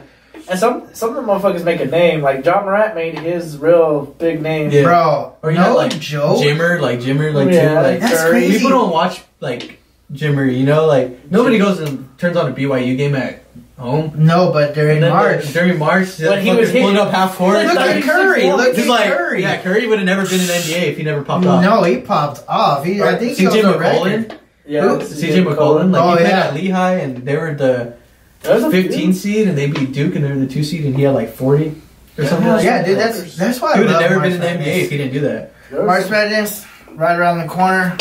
Speaker 1: And some of the motherfuckers make a name. Like John Morant made his real big name.
Speaker 2: Yeah.
Speaker 3: Bro,
Speaker 2: Or you
Speaker 3: no
Speaker 2: know, like
Speaker 3: joke.
Speaker 2: Jimmer, like
Speaker 1: Yeah,
Speaker 2: too. Like
Speaker 3: That's
Speaker 1: Curry.
Speaker 3: crazy.
Speaker 2: people don't watch like Jimmer. You know, like nobody goes and turns on a BYU game at home.
Speaker 3: No, but during
Speaker 2: And then
Speaker 3: March.
Speaker 2: during March,
Speaker 1: When he was
Speaker 2: pulling
Speaker 1: hitting-
Speaker 2: up half court.
Speaker 3: Look at Curry. Look
Speaker 2: He's
Speaker 3: at
Speaker 2: like,
Speaker 3: Curry.
Speaker 2: yeah, Curry would have never been in NBA if he never popped off.
Speaker 3: No, he popped off. I think he was
Speaker 2: CJ
Speaker 3: a record.
Speaker 2: McCollum,
Speaker 1: Yeah,
Speaker 3: Who?
Speaker 2: CJ McCollum, like
Speaker 3: Oh,
Speaker 2: he played
Speaker 3: yeah.
Speaker 2: at Lehigh, and they were the
Speaker 1: There's a
Speaker 2: 15 seed, and they beat Duke, and they were the 2 seed, and he had like 40 or something. like
Speaker 3: Yeah,
Speaker 2: that.
Speaker 3: dude, that's why
Speaker 2: He
Speaker 3: I
Speaker 2: would have
Speaker 3: love
Speaker 2: never
Speaker 3: March
Speaker 2: been in the NBA
Speaker 3: Madness.
Speaker 2: if he didn't do that.
Speaker 3: March Madness, right around the corner.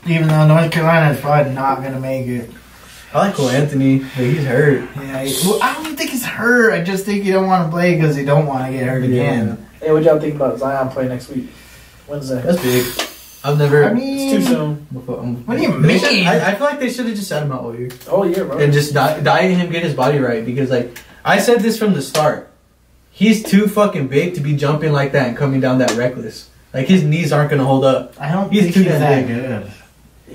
Speaker 3: Even though North Carolina is probably not going to make it.
Speaker 2: I like Cole Anthony, but he's hurt.
Speaker 3: Yeah, well, I don't think he's hurt. I just think he don't want to play because he don't want to get hurt again.
Speaker 1: Hey, what y'all think about Zion playing next week? Wednesday.
Speaker 2: That's big. I've never.
Speaker 3: I mean,
Speaker 1: It's too soon.
Speaker 3: What do you
Speaker 2: They should-
Speaker 3: mean?
Speaker 2: I feel like they should have just sat him out all year
Speaker 1: Oh yeah, bro.
Speaker 2: and just diet him, get his body right. Because like I said this from the start, he's too fucking big to be jumping like that and coming down that reckless. Like his knees aren't gonna hold up.
Speaker 3: I don't
Speaker 2: He's
Speaker 3: think
Speaker 2: too
Speaker 3: he's
Speaker 2: damn
Speaker 3: that
Speaker 2: big.
Speaker 3: good.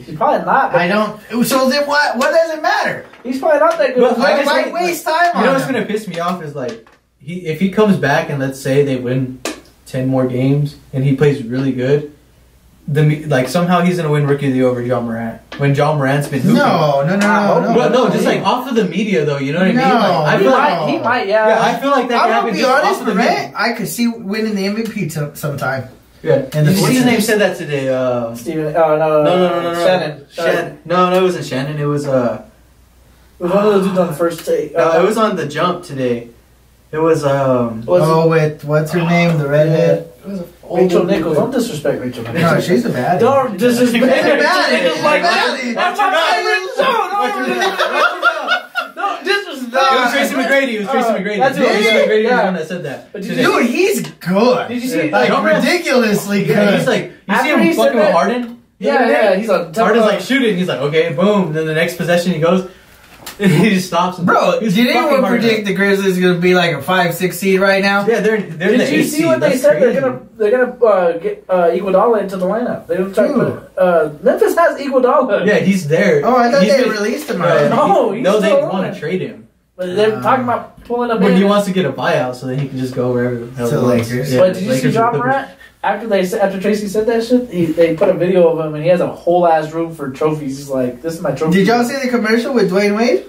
Speaker 1: He's probably not. But
Speaker 3: I don't. So then what? What does it matter?
Speaker 1: He's probably not that good.
Speaker 2: But I just
Speaker 3: Why
Speaker 2: think,
Speaker 3: waste time
Speaker 2: You
Speaker 3: on
Speaker 2: know what's
Speaker 3: him?
Speaker 2: gonna piss me off is like if he comes back and let's say they win 10 more games and he plays really good, like somehow he's gonna win Rookie of the Year over John Morant when John Morant's been hooping.
Speaker 3: No.
Speaker 2: But no, just like off of the media though, you know what I mean?
Speaker 3: No,
Speaker 2: Like, I
Speaker 1: he
Speaker 2: feel
Speaker 3: no.
Speaker 2: like,
Speaker 1: He might. Yeah.
Speaker 2: yeah, I feel like that
Speaker 3: I'm
Speaker 2: can
Speaker 3: gonna
Speaker 2: happen
Speaker 3: be
Speaker 2: just
Speaker 3: honest,
Speaker 2: off of the media.
Speaker 3: Morant. I could see winning the MVP sometime.
Speaker 2: Yeah,
Speaker 3: And the
Speaker 2: what's his
Speaker 3: season.
Speaker 2: name said that today?
Speaker 1: Steven.
Speaker 2: No.
Speaker 1: Shannon.
Speaker 2: No, it wasn't Shannon. It was
Speaker 1: It was one of those dudes on the first take.
Speaker 2: no, it was on the jump today. It was
Speaker 3: With what's her name? The redhead.
Speaker 1: Rachel Nichols. Don't disrespect Rachel Nichols.
Speaker 3: No, she's a baddie.
Speaker 1: Don't disrespect
Speaker 3: She's a
Speaker 1: Rachel
Speaker 3: baddie.
Speaker 1: Nichols
Speaker 3: She's a
Speaker 1: like
Speaker 3: baddie.
Speaker 1: that. That's my favorite show. Don't disrespect.
Speaker 2: It was Tracy McGrady. It was Tracy McGrady.
Speaker 1: That's
Speaker 2: Tracy
Speaker 1: it.
Speaker 2: McGrady was the
Speaker 1: Yeah.
Speaker 2: one that said that.
Speaker 1: But did you
Speaker 2: today.
Speaker 3: Dude, he's good.
Speaker 1: Did you see?
Speaker 3: Like
Speaker 2: John Morant-
Speaker 3: ridiculously
Speaker 2: Yeah,
Speaker 3: good.
Speaker 2: he's like, you
Speaker 1: After
Speaker 2: see him
Speaker 1: he said
Speaker 2: fucking with
Speaker 1: that-
Speaker 2: Harden?
Speaker 1: Yeah. He's a
Speaker 2: Harden's like shooting. And he's like, okay, boom. Then the next possession he goes, and he just stops. And
Speaker 3: Bro,
Speaker 2: he's
Speaker 3: did
Speaker 2: fucking
Speaker 3: anyone
Speaker 2: Harden.
Speaker 3: predict the Grizzlies going to be like a 5-6 seed right now?
Speaker 2: Yeah, they're in
Speaker 1: Did
Speaker 2: the
Speaker 1: you
Speaker 2: 8th
Speaker 1: see
Speaker 2: seed.
Speaker 1: what they
Speaker 2: That's
Speaker 1: said?
Speaker 2: crazy.
Speaker 1: They're gonna get Iguodala into the lineup. They're gonna try to put Memphis has Iguodala.
Speaker 2: Yeah, he's there.
Speaker 3: Oh, I thought
Speaker 2: He's
Speaker 3: they
Speaker 2: been-
Speaker 3: released him
Speaker 2: Yeah,
Speaker 3: already.
Speaker 1: No, he's
Speaker 2: no, they
Speaker 1: still
Speaker 2: want
Speaker 1: on.
Speaker 2: to trade him.
Speaker 1: But they're talking about pulling up.
Speaker 2: When he wants to get a buyout, so that he can just go wherever.
Speaker 3: To the Lakers.
Speaker 2: Yeah,
Speaker 1: But did you see
Speaker 2: Lakers or
Speaker 1: John
Speaker 2: Clippers.
Speaker 1: Morant? After Tracy said that shit, they put a video of him and he has a whole ass room for trophies. He's like, "This is my trophy."
Speaker 3: Did y'all see the commercial with Dwayne Wade?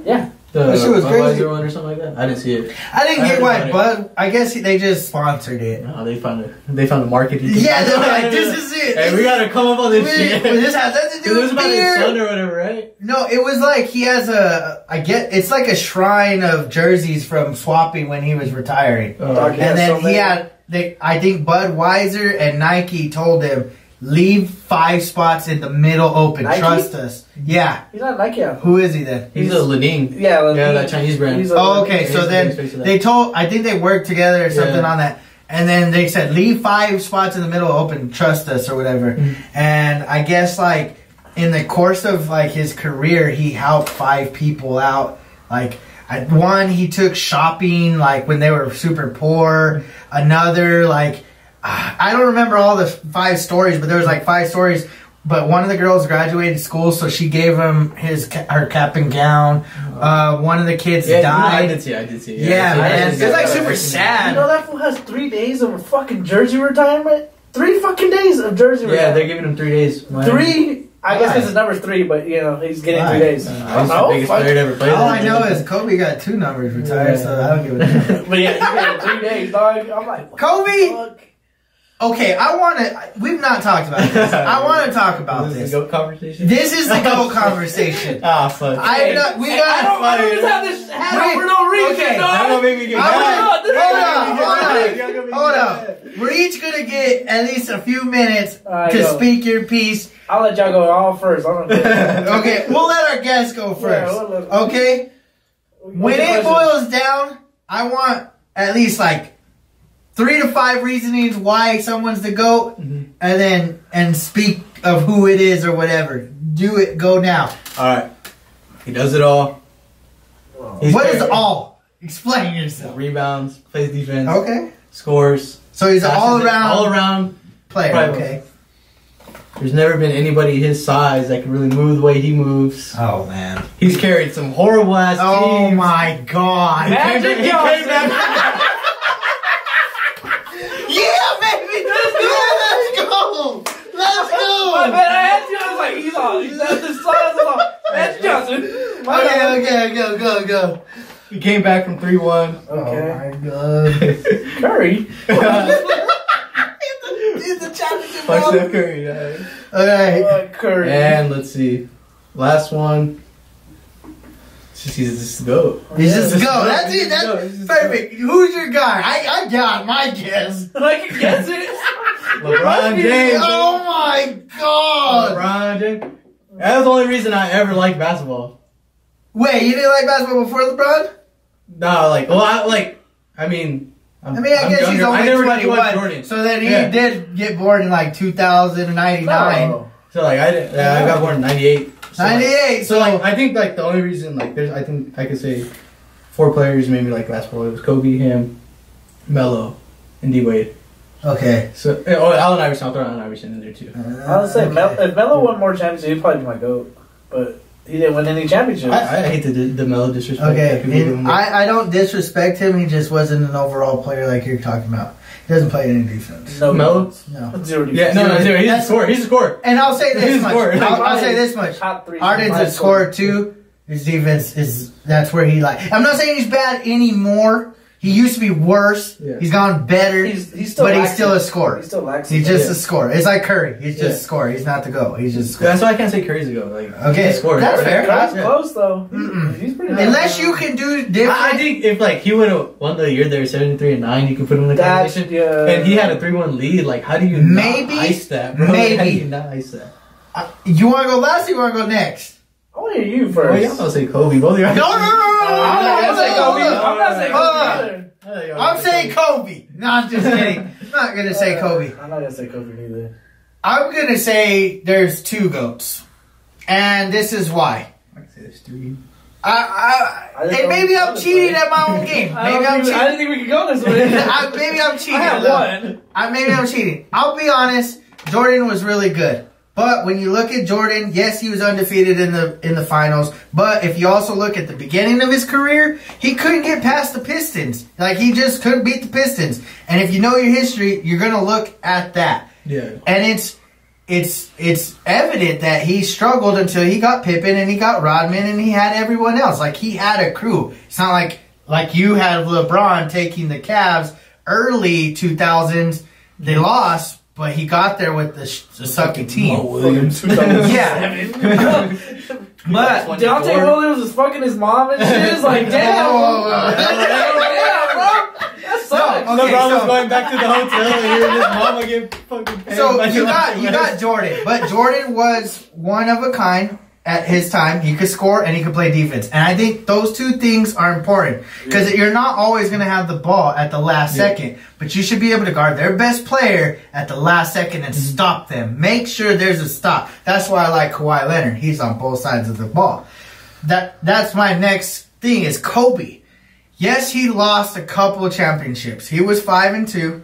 Speaker 1: Yeah.
Speaker 2: That
Speaker 3: shit was crazy.
Speaker 2: One or something like that. I didn't see it.
Speaker 3: I didn't
Speaker 2: I
Speaker 3: get
Speaker 2: heard
Speaker 3: why,
Speaker 2: about it.
Speaker 3: but I guess they just sponsored it.
Speaker 2: No, they found a market.
Speaker 3: Yeah, they're like, this is it.
Speaker 2: Hey, we gotta come up on this shit.
Speaker 3: This has nothing to do
Speaker 2: It was
Speaker 3: with
Speaker 2: about his
Speaker 3: beer.
Speaker 2: son or whatever, right?
Speaker 3: No, it was like he has it's like a shrine of jerseys from swapping when he was retiring.
Speaker 2: Okay.
Speaker 3: And then I think Budweiser and Nike told him, leave 5 spots in the middle open.
Speaker 1: Nike?
Speaker 3: Trust us. Yeah.
Speaker 1: He's not Nike.
Speaker 3: Who is he then?
Speaker 2: He's a Lening.
Speaker 1: Yeah,
Speaker 2: that Chinese brand.
Speaker 3: Oh, okay. So
Speaker 2: He's
Speaker 3: then
Speaker 2: the face of that.
Speaker 3: they told, I think they worked together or something
Speaker 2: Yeah.
Speaker 3: on that. And then they said, leave 5 spots in the middle open. Trust us or whatever. And I guess like in the course of like his career, he helped 5 people out. Like one, he took shopping like when they were super poor. Another, like, I don't remember all the 5 stories, but there was like 5 stories. But one of the girls graduated school, so she gave him her cap and gown. One of the kids died.
Speaker 2: I did see it.
Speaker 3: Yeah, man. It's like super
Speaker 1: You
Speaker 3: sad.
Speaker 1: know that fool has 3 days of a fucking jersey retirement? 3 fucking days of jersey
Speaker 2: Yeah,
Speaker 1: retirement.
Speaker 2: they're giving him 3 days.
Speaker 1: 3? I guess
Speaker 3: Why?
Speaker 1: because his number's 3, but you know, he's getting
Speaker 3: Why?
Speaker 1: 3 days.
Speaker 2: He's the biggest player to ever play.
Speaker 3: All I know is Kobe got 2 numbers retired, so I don't give a damn.
Speaker 1: But yeah, he's getting 3 days, dog. I'm like, what
Speaker 3: Kobe?
Speaker 1: the fuck?
Speaker 3: Okay, we've not talked about this. I want to talk about
Speaker 2: This is
Speaker 3: this.
Speaker 2: a GOAT conversation.
Speaker 3: This is the GOAT conversation.
Speaker 2: Ah, fuck.
Speaker 1: I don't just have this hat on for no reason,
Speaker 3: Okay,
Speaker 1: dog.
Speaker 2: That don't make me get
Speaker 3: Hold on. We're each gonna get at least a few minutes
Speaker 1: Alright,
Speaker 3: to
Speaker 1: go.
Speaker 3: speak your piece.
Speaker 1: I'll let y'all go all first. I don't know.
Speaker 3: Okay, we'll let our guests go first.
Speaker 1: Yeah, we'll let-
Speaker 3: Okay? When it boils down, I want at least like 3 to 5 reasonings why someone's the GOAT, and speak of who it is or whatever. Do it. Go now.
Speaker 2: Alright. He does it all. He's
Speaker 3: What is
Speaker 2: great.
Speaker 3: all? Explain yourself.
Speaker 2: Rebounds, plays defense,
Speaker 3: Okay.
Speaker 2: scores.
Speaker 3: So he's an
Speaker 2: passes it,
Speaker 3: all-around
Speaker 2: all-around
Speaker 3: player.
Speaker 2: Right.
Speaker 3: Okay.
Speaker 2: There's never been anybody his size that can really move the way he moves.
Speaker 3: Oh man.
Speaker 2: He's carried some horrible ass
Speaker 3: Oh
Speaker 2: teams.
Speaker 3: my God.
Speaker 1: Magic
Speaker 2: He came
Speaker 1: Johnson.
Speaker 2: back-
Speaker 3: Yeah, baby. Let's go. Let's
Speaker 1: My
Speaker 3: go.
Speaker 1: bad, I had you. I was like, he's on. He's at the size. I was like, that's Johnson. My bad.
Speaker 3: Okay. Go.
Speaker 2: He came back from 3-1.
Speaker 1: Okay.
Speaker 3: Oh my God.
Speaker 1: Curry.
Speaker 3: He's the championship.
Speaker 2: Fuck
Speaker 3: bro.
Speaker 2: Steph Curry. Yeah.
Speaker 3: Alright.
Speaker 1: Curry.
Speaker 2: And let's see. Last one. He's just the GOAT.
Speaker 3: He's just
Speaker 2: Just
Speaker 3: go.
Speaker 2: go.
Speaker 3: That's it.
Speaker 2: Just go.
Speaker 3: That's
Speaker 2: Just
Speaker 3: perfect. Who's your guy? I got my guess.
Speaker 1: I can guess it.
Speaker 2: LeBron James.
Speaker 3: Oh my God.
Speaker 2: LeBron James. That was the only reason I ever liked basketball.
Speaker 3: Wait, you didn't like basketball before LeBron?
Speaker 2: No, like, well, I mean,
Speaker 3: I guess he's
Speaker 2: younger.
Speaker 3: only
Speaker 2: I never got to watch
Speaker 3: 21.
Speaker 2: Jordan.
Speaker 3: So then he
Speaker 2: Yeah.
Speaker 3: did get born in like 2099.
Speaker 1: No.
Speaker 2: So like, I got born in '98. So,
Speaker 3: 98.
Speaker 2: So like, I think like the only reason like I think I could say 4 players made me like basketball. It was Kobe, him, Melo, and D Wade.
Speaker 3: Okay.
Speaker 2: So Allen Iverson. I'll throw Allen Iverson in there too.
Speaker 1: I would say if Melo won more championships, he'd probably be my GOAT. But he didn't win any championships.
Speaker 2: I hate the Melo disrespect. that people give
Speaker 3: Okay.
Speaker 2: him.
Speaker 3: I don't disrespect him. He just wasn't an overall player like you're talking about. He doesn't play any defense.
Speaker 1: No
Speaker 2: Melo?
Speaker 1: defense.
Speaker 3: No.
Speaker 1: Zero defense.
Speaker 2: Yeah, no, he's a scorer. He's a scorer.
Speaker 3: And I'll say
Speaker 2: He's
Speaker 3: this
Speaker 2: a
Speaker 3: much.
Speaker 2: scorer.
Speaker 3: I'll say this much.
Speaker 1: Top 3.
Speaker 3: Harden's a scorer too. His defense that's where he like. I'm not saying he's bad anymore. He used to be worse.
Speaker 2: Yeah.
Speaker 3: He's gone better.
Speaker 1: He's still
Speaker 3: but he's
Speaker 1: lacks
Speaker 3: still
Speaker 1: it.
Speaker 3: a scorer.
Speaker 1: He still lacks
Speaker 3: He's
Speaker 1: it.
Speaker 3: just
Speaker 2: Yeah.
Speaker 3: a scorer. It's like Curry. He's just
Speaker 2: Yeah.
Speaker 3: a scorer. He's not the GOAT. He's just a scorer.
Speaker 2: That's why I can't say Curry's a GOAT. Like,
Speaker 3: Okay,
Speaker 2: he's a scorer.
Speaker 3: that's fair.
Speaker 1: Curry's
Speaker 2: Yeah.
Speaker 1: close though.
Speaker 3: Mm-mm.
Speaker 1: He's pretty.
Speaker 3: Unless you can do different.
Speaker 2: I think if like he would have won the year they were 73-9, you could put him in the
Speaker 1: That's
Speaker 2: conversation.
Speaker 1: yeah.
Speaker 2: And he had a 3-1 lead. Like, how do you
Speaker 3: Maybe-
Speaker 2: not ice that, bro?
Speaker 3: maybe.
Speaker 2: How do you not ice that?
Speaker 3: You want to go last or you want to go next?
Speaker 1: I want to hear you
Speaker 2: Well,
Speaker 1: first.
Speaker 2: y'all don't say Kobe. Both of y'all.
Speaker 3: No.
Speaker 1: I'm not gonna say Kobe.
Speaker 3: Hold on.
Speaker 1: I'm not saying
Speaker 3: Hold
Speaker 1: Kobe
Speaker 3: on.
Speaker 1: either.
Speaker 3: I'm saying Kobe. No, I'm just kidding. I'm not going to say Kobe.
Speaker 1: I'm not gonna say Kobe either.
Speaker 3: I'm going to say there's 2 GOATs. And this is why.
Speaker 2: I can say there's 3.
Speaker 3: And maybe I'm cheating at my own game. Maybe I'm
Speaker 1: I
Speaker 3: cheating.
Speaker 1: didn't think we could go this way.
Speaker 3: Maybe I'm cheating.
Speaker 1: I have one.
Speaker 3: Maybe I'm cheating. I'll be honest. Jordan was really good. But when you look at Jordan, yes, he was undefeated in the finals. But if you also look at the beginning of his career, he couldn't get past the Pistons. Like, he just couldn't beat the Pistons. And if you know your history, you're gonna look at that.
Speaker 2: Yeah.
Speaker 3: And it's evident that he struggled until he got Pippen and he got Rodman and he had everyone else. Like, he had a crew. It's not like you had LeBron taking the Cavs early 2000s. They lost. But he got there with the sucky team.
Speaker 1: Mo Williams. Yeah.
Speaker 3: But
Speaker 1: Deontay Williams was fucking his mom and shit. It's like, damn. Yeah, bro. That sucks.
Speaker 2: No, LeBron was going back to the hotel and hearing his mama get fucking paid.
Speaker 3: So you got Jordan. But Jordan was one of a kind at his time. He could score and he could play defense. And I think those two things are important. Because you're not always going to have the ball at the last second. But you should be able to guard their best player at the last second and stop them. Make sure there's a stop. That's why I like Kawhi Leonard. He's on both sides of the ball. That's my next thing is Kobe. Yes, he lost a couple of championships. He was 5-2.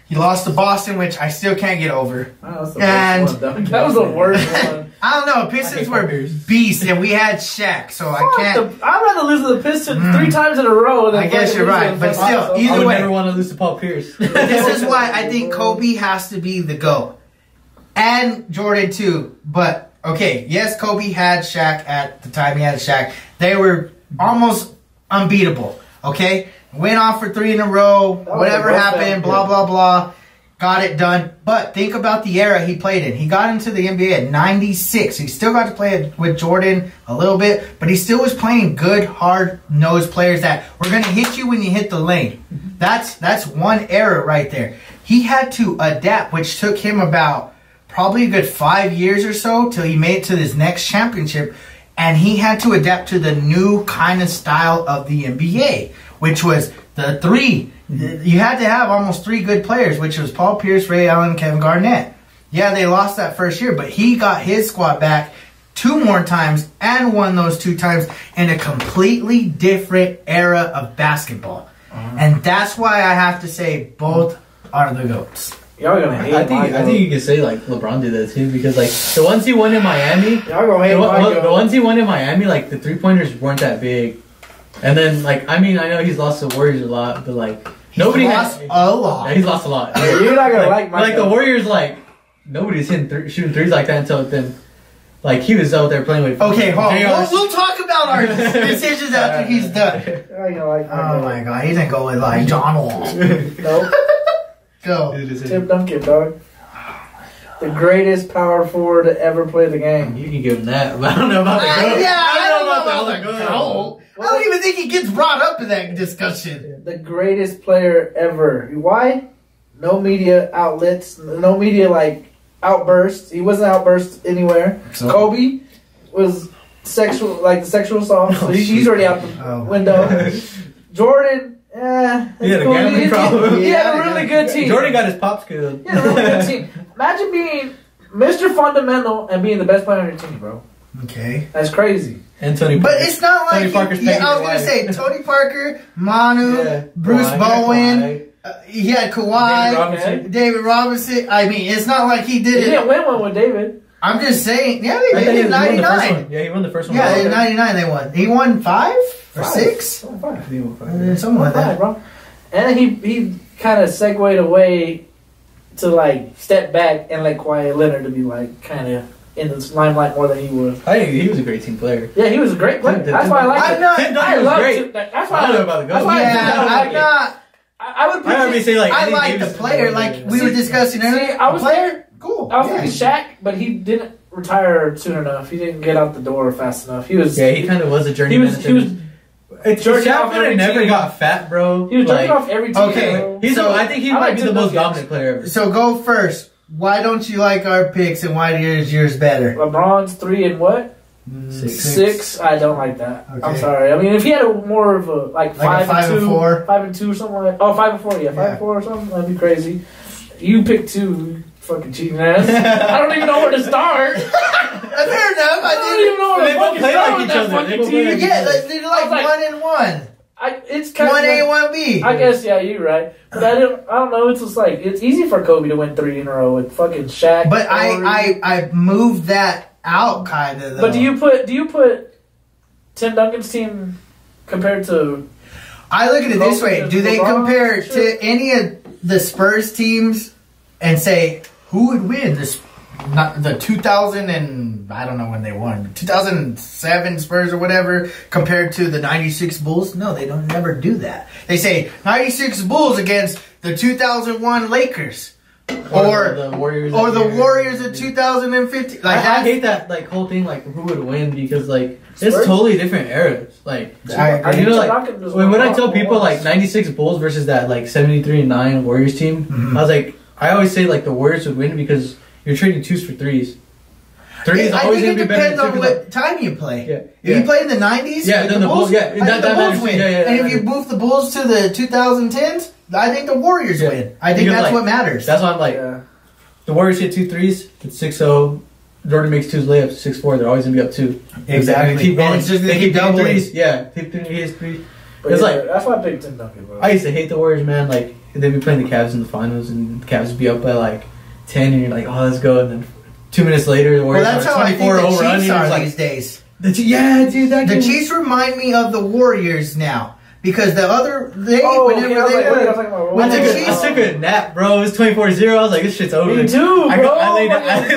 Speaker 3: He lost to Boston, which I still can't get over.
Speaker 1: That was the worst one.
Speaker 3: I don't know. Pistons were beasts, and we had Shaq, so I can't.
Speaker 1: I'd rather lose to the Pistons 3 times in a row. Than
Speaker 3: I guess you're right, but still, either way.
Speaker 2: I never want to lose to Paul Pierce.
Speaker 3: This is why I think Kobe has to be the GOAT. And Jordan, too. But, okay, yes, Kobe had Shaq at the time he had Shaq. They were almost unbeatable, okay? Went off for 3 in a row. Whatever happened, blah, blah, blah. Got it done. But think about the era he played in. He got into the NBA at 96. He still got to play with Jordan a little bit, but he still was playing good, hard-nosed players that were going to hit you when you hit the lane. That's one era right there. He had to adapt, which took him about probably a good 5 years or so till he made it to his next championship. And he had to adapt to the new kind of style of the NBA, which was the 3. You had to have almost 3 good players, which was Paul Pierce, Ray Allen, Kevin Garnett. Yeah, they lost that first year, but he got his squad back 2 more times and won those 2 times in a completely different era of basketball. And that's why I have to say both are the GOATs.
Speaker 1: Y'all gonna hate
Speaker 2: I think you could say like LeBron did that too, because like the ones he won in Miami,
Speaker 1: y'all gonna hate
Speaker 2: the ones he won in Miami, like the 3-pointers weren't that big. And then like I know he's lost the Warriors a lot, but like
Speaker 3: He's lost a lot.
Speaker 2: Yeah, he's lost a lot.
Speaker 1: You're not gonna like my
Speaker 2: the Warriors, like nobody's shooting threes like that until then. Like he was out there playing with.
Speaker 3: Okay, hold on. We'll talk about our decisions after he's done. Oh my god, he didn't go with like John Wall.
Speaker 1: Nope.
Speaker 3: Go.
Speaker 1: Tim Duncan, dog. The greatest power forward to ever play the game.
Speaker 2: You can give him that, but I don't know about the GOAT.
Speaker 3: Yeah, I don't know about the GOAT. I don't even think he gets brought up in that discussion.
Speaker 1: The greatest player ever. Why? No media outlets. No media like outbursts. He wasn't outburst anywhere. So? Kobe was sexual, like the sexual assault. So he's already out the window. Jordan. Yeah,
Speaker 2: he had a gambling problem.
Speaker 1: He had a really good team.
Speaker 2: Jordan got his pops killed.
Speaker 1: He had a really good team. Imagine being Mr. Fundamental and being the best player on your team, bro.
Speaker 3: Okay.
Speaker 1: That's crazy.
Speaker 2: And Tony
Speaker 3: Parker. But it's not like...
Speaker 2: Tony Parker's
Speaker 3: I was going to say, Tony Parker, Manu, Bruce Bowen, he had Kawhi, David Robinson. I mean, it's not like he did it.
Speaker 1: He didn't win one with David.
Speaker 3: I'm just saying. Yeah, they did in 99.
Speaker 2: Yeah, he won the first one.
Speaker 3: Yeah, in 99 they won. He won 5 or 6?
Speaker 1: 5.
Speaker 3: Something like that.
Speaker 1: Bro. And he kind of segued away to like step back and let Kawhi Leonard to be like kind of in the limelight more than he was.
Speaker 2: I think he was a great team player.
Speaker 1: Yeah, he was a great player. That's why I like it. I love it. That's why I know about the GOAT.
Speaker 3: I'm not.
Speaker 1: I would.
Speaker 3: I like the player. Like we were discussing earlier. I was player. Cool.
Speaker 1: I was thinking Shaq, but he didn't retire soon enough. He didn't get out the door fast enough. He was.
Speaker 2: Yeah, he kind of was a journeyman.
Speaker 1: He was.
Speaker 2: Shaq never got fat, bro.
Speaker 1: He was jerking off every team.
Speaker 3: Okay,
Speaker 2: I think he might be the most dominant player ever.
Speaker 3: So go first. Why don't you like our picks, and why is yours better?
Speaker 1: LeBron's 3 and what? 6. I don't like that. Okay. I'm sorry. I mean, if he had more of a like 5 and 2, 5 and 2 or something like 5 and 4, 5 and 4 or something, that'd be crazy. You picked 2, fucking cheating ass. I don't even know where to start.
Speaker 3: Fair enough.
Speaker 1: I don't even know where to fucking start with that fucking team.
Speaker 3: Yeah, they're like 1 and 1.
Speaker 1: It's kind
Speaker 3: 1A,
Speaker 1: of
Speaker 3: 1B.
Speaker 1: I guess you're right. But I don't know. It's just like it's easy for Kobe to win 3 in a row with fucking Shaq.
Speaker 3: But I moved that out kind of.
Speaker 1: But do you put Tim Duncan's team compared to?
Speaker 3: I look at it this way: do they compare to any of the Spurs teams and say who would win this? Not the 2000 and I don't know when they won 2007 Spurs or whatever compared to the 96 Bulls. No, they don't never do that. They say 96 Bulls against the 2001 Lakers or
Speaker 2: the Warriors
Speaker 3: or the Warriors of 2015. Like
Speaker 2: I hate that like whole thing like who would win because like
Speaker 1: Spurs?
Speaker 2: it's totally different eras. Like
Speaker 3: I
Speaker 2: you know like when I tell people like 96 Bulls versus that like 73-9 Warriors team, I was like I always say like the Warriors would win because you're trading 2s for 3s. 3s
Speaker 3: I
Speaker 2: always
Speaker 3: think
Speaker 2: gonna
Speaker 3: it
Speaker 2: be better.
Speaker 3: depends on what time you play.
Speaker 2: Yeah.
Speaker 3: If you play in the 90s,
Speaker 2: then the Bulls. Yeah,
Speaker 3: I think the Bulls win. And if you move the Bulls to the 2010s, I think the Warriors win. I think that's what matters.
Speaker 2: That's why I'm like, the Warriors hit 2 3s. It's 6-0. Jordan makes 2 layups, 6-4. They're always gonna be up 2.
Speaker 3: Exactly.
Speaker 2: They keep going.
Speaker 3: And it's just
Speaker 2: they keep
Speaker 3: doubling.
Speaker 2: 3s. Yeah, keep 3s.
Speaker 1: But
Speaker 2: it's like
Speaker 1: that's why I picked Tim Duncan, bro.
Speaker 2: I used to hate the Warriors, man. Like they'd be playing the Cavs in the finals, and the Cavs would be up by like 10, and you're like, oh, let's go. And then 2 minutes later, the Warriors
Speaker 3: that's
Speaker 2: are
Speaker 3: how I think
Speaker 2: 24
Speaker 3: the
Speaker 2: over.
Speaker 3: Chiefs are
Speaker 2: like,
Speaker 3: these days.
Speaker 2: Yeah, dude.
Speaker 3: The Chiefs remind me of the Warriors now. Because the other,
Speaker 1: I
Speaker 2: took a nap, bro. It was 24-0. I was like, this shit's over.
Speaker 1: Me too, bro.
Speaker 2: I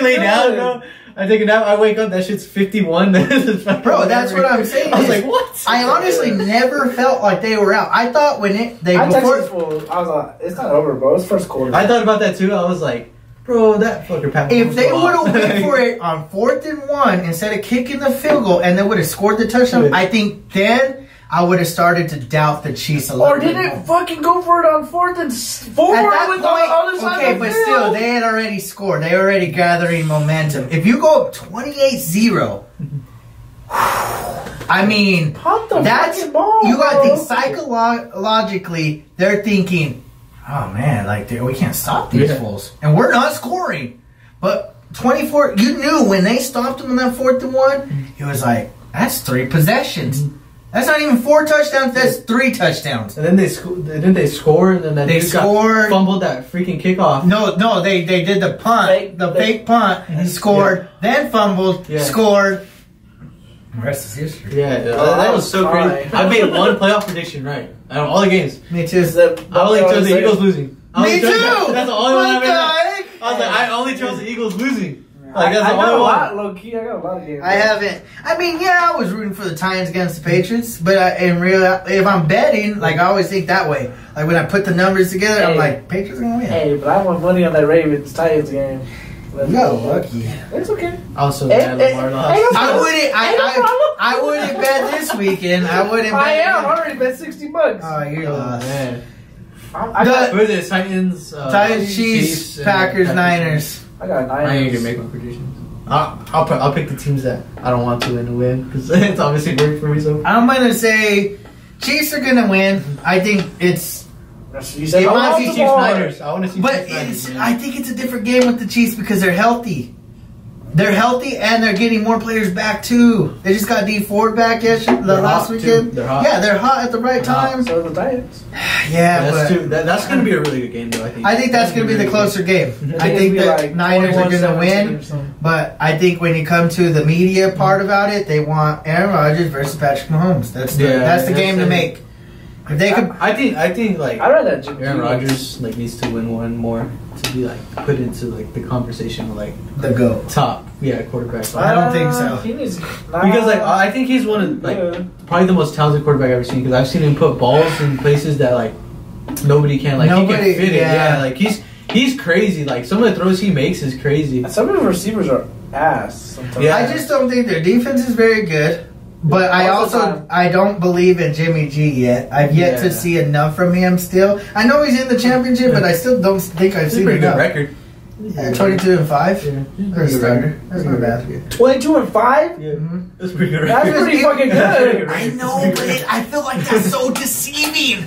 Speaker 2: lay down, bro. I take a nap. I wake up. That shit's 51.
Speaker 3: Bro, that's what I'm saying.
Speaker 2: I was like, what?
Speaker 3: I honestly never felt like they were out. I thought when I
Speaker 1: was like, it's not over, bro. It's first quarter.
Speaker 2: I thought about that too. I was like, bro, that fucker Pat.
Speaker 3: If they would have went for it on 4th and 1 instead of kicking the field goal and they would have scored the touchdown, I think then I would have started to doubt the Chiefs a little
Speaker 1: bit. Or didn't fucking go for it on 4th and 4
Speaker 3: at that
Speaker 1: with
Speaker 3: point,
Speaker 1: the other side
Speaker 3: okay,
Speaker 1: of the
Speaker 3: but
Speaker 1: field.
Speaker 3: still, they had already scored. They were already gathering momentum. If you go up 28-0, I mean, that's
Speaker 1: ball,
Speaker 3: you got to think psychologically. They're thinking, oh man, like we can't stop these fools, and we're not scoring. But 24, you knew when they stopped them on that 4th and 1, it was like that's 3 possessions. That's not even 4 touchdowns. That's 3 touchdowns.
Speaker 2: And then they score, and then
Speaker 3: they scored.
Speaker 2: Fumbled that freaking kickoff.
Speaker 3: No, they did the punt, fake punt, scored, then fumbled, scored. The rest is history.
Speaker 2: Yeah, that was so crazy. I made one playoff prediction right out of all the games.
Speaker 3: Me too.
Speaker 2: I only chose the Eagles losing.
Speaker 3: Me too.
Speaker 2: That's the only one I made. I was like, I only chose the Eagles losing. Like, that's
Speaker 1: I
Speaker 2: the
Speaker 1: got
Speaker 2: only
Speaker 1: a
Speaker 2: one.
Speaker 1: lot, low key. I got a lot of games.
Speaker 3: I haven't. I mean, yeah, I was rooting for the Titans against the Patriots, but in real, if I'm betting, like I always think that way. Like when I put the numbers together, I'm like, Patriots are gonna win.
Speaker 1: Hey, but I want money on that Ravens Titans game.
Speaker 3: No, lucky.
Speaker 1: It's okay.
Speaker 2: Also, Lamar lost.
Speaker 3: I wouldn't bet this weekend. I wouldn't.
Speaker 1: I already bet $60.
Speaker 3: Oh, you lost.
Speaker 2: Man.
Speaker 1: What
Speaker 2: is it?
Speaker 3: Titans, Chiefs, Packers, Niners.
Speaker 1: I got Niners.
Speaker 2: I ain't gonna make my predictions. I'll pick the teams that I don't want to win because it's obviously worked for me. So
Speaker 3: I'm gonna say Chiefs are gonna win. I think it's.
Speaker 2: You said I want to see Chiefs Niners. I want to see.
Speaker 3: But
Speaker 2: Chiefs Niners,
Speaker 3: I think it's a different game with the Chiefs because they're healthy. They're healthy and they're getting more players back too. They just got D Ford back last weekend.
Speaker 2: They're hot.
Speaker 3: Yeah, they're hot at the right time.
Speaker 1: So are the Titans.
Speaker 2: That's going to be a really good game, though. I think
Speaker 3: that's going to be the closer game. I think the Niners are going to win. But I think when you come to the media part about it, they want Aaron Rodgers versus Patrick Mahomes. That's the game to make. If they could,
Speaker 2: I think like
Speaker 1: I read that
Speaker 2: Aaron Rodgers like needs to win one more to be like put into like the conversation of like
Speaker 3: the GOAT
Speaker 2: top quarterback.
Speaker 3: I don't think so.
Speaker 2: Because like I think he's one of like probably the most talented quarterback I've ever seen because I've seen him put balls in places that like nobody can he can fit it. Yeah, like he's crazy. Like some of the throws he makes is crazy.
Speaker 1: Some of the receivers are ass. Sometimes.
Speaker 3: Yeah. I just don't think their defense is very good. But I don't believe in Jimmy G yet. I've yet to see enough from him still. I know he's in the championship, but I still don't think I've seen enough.
Speaker 2: Record.
Speaker 3: 22-5. Yeah. That's a starter. That's not bad.
Speaker 1: 22-5.
Speaker 2: Yeah, that's pretty good.
Speaker 1: That's pretty fucking good.
Speaker 3: I know, but I feel like that's so deceiving.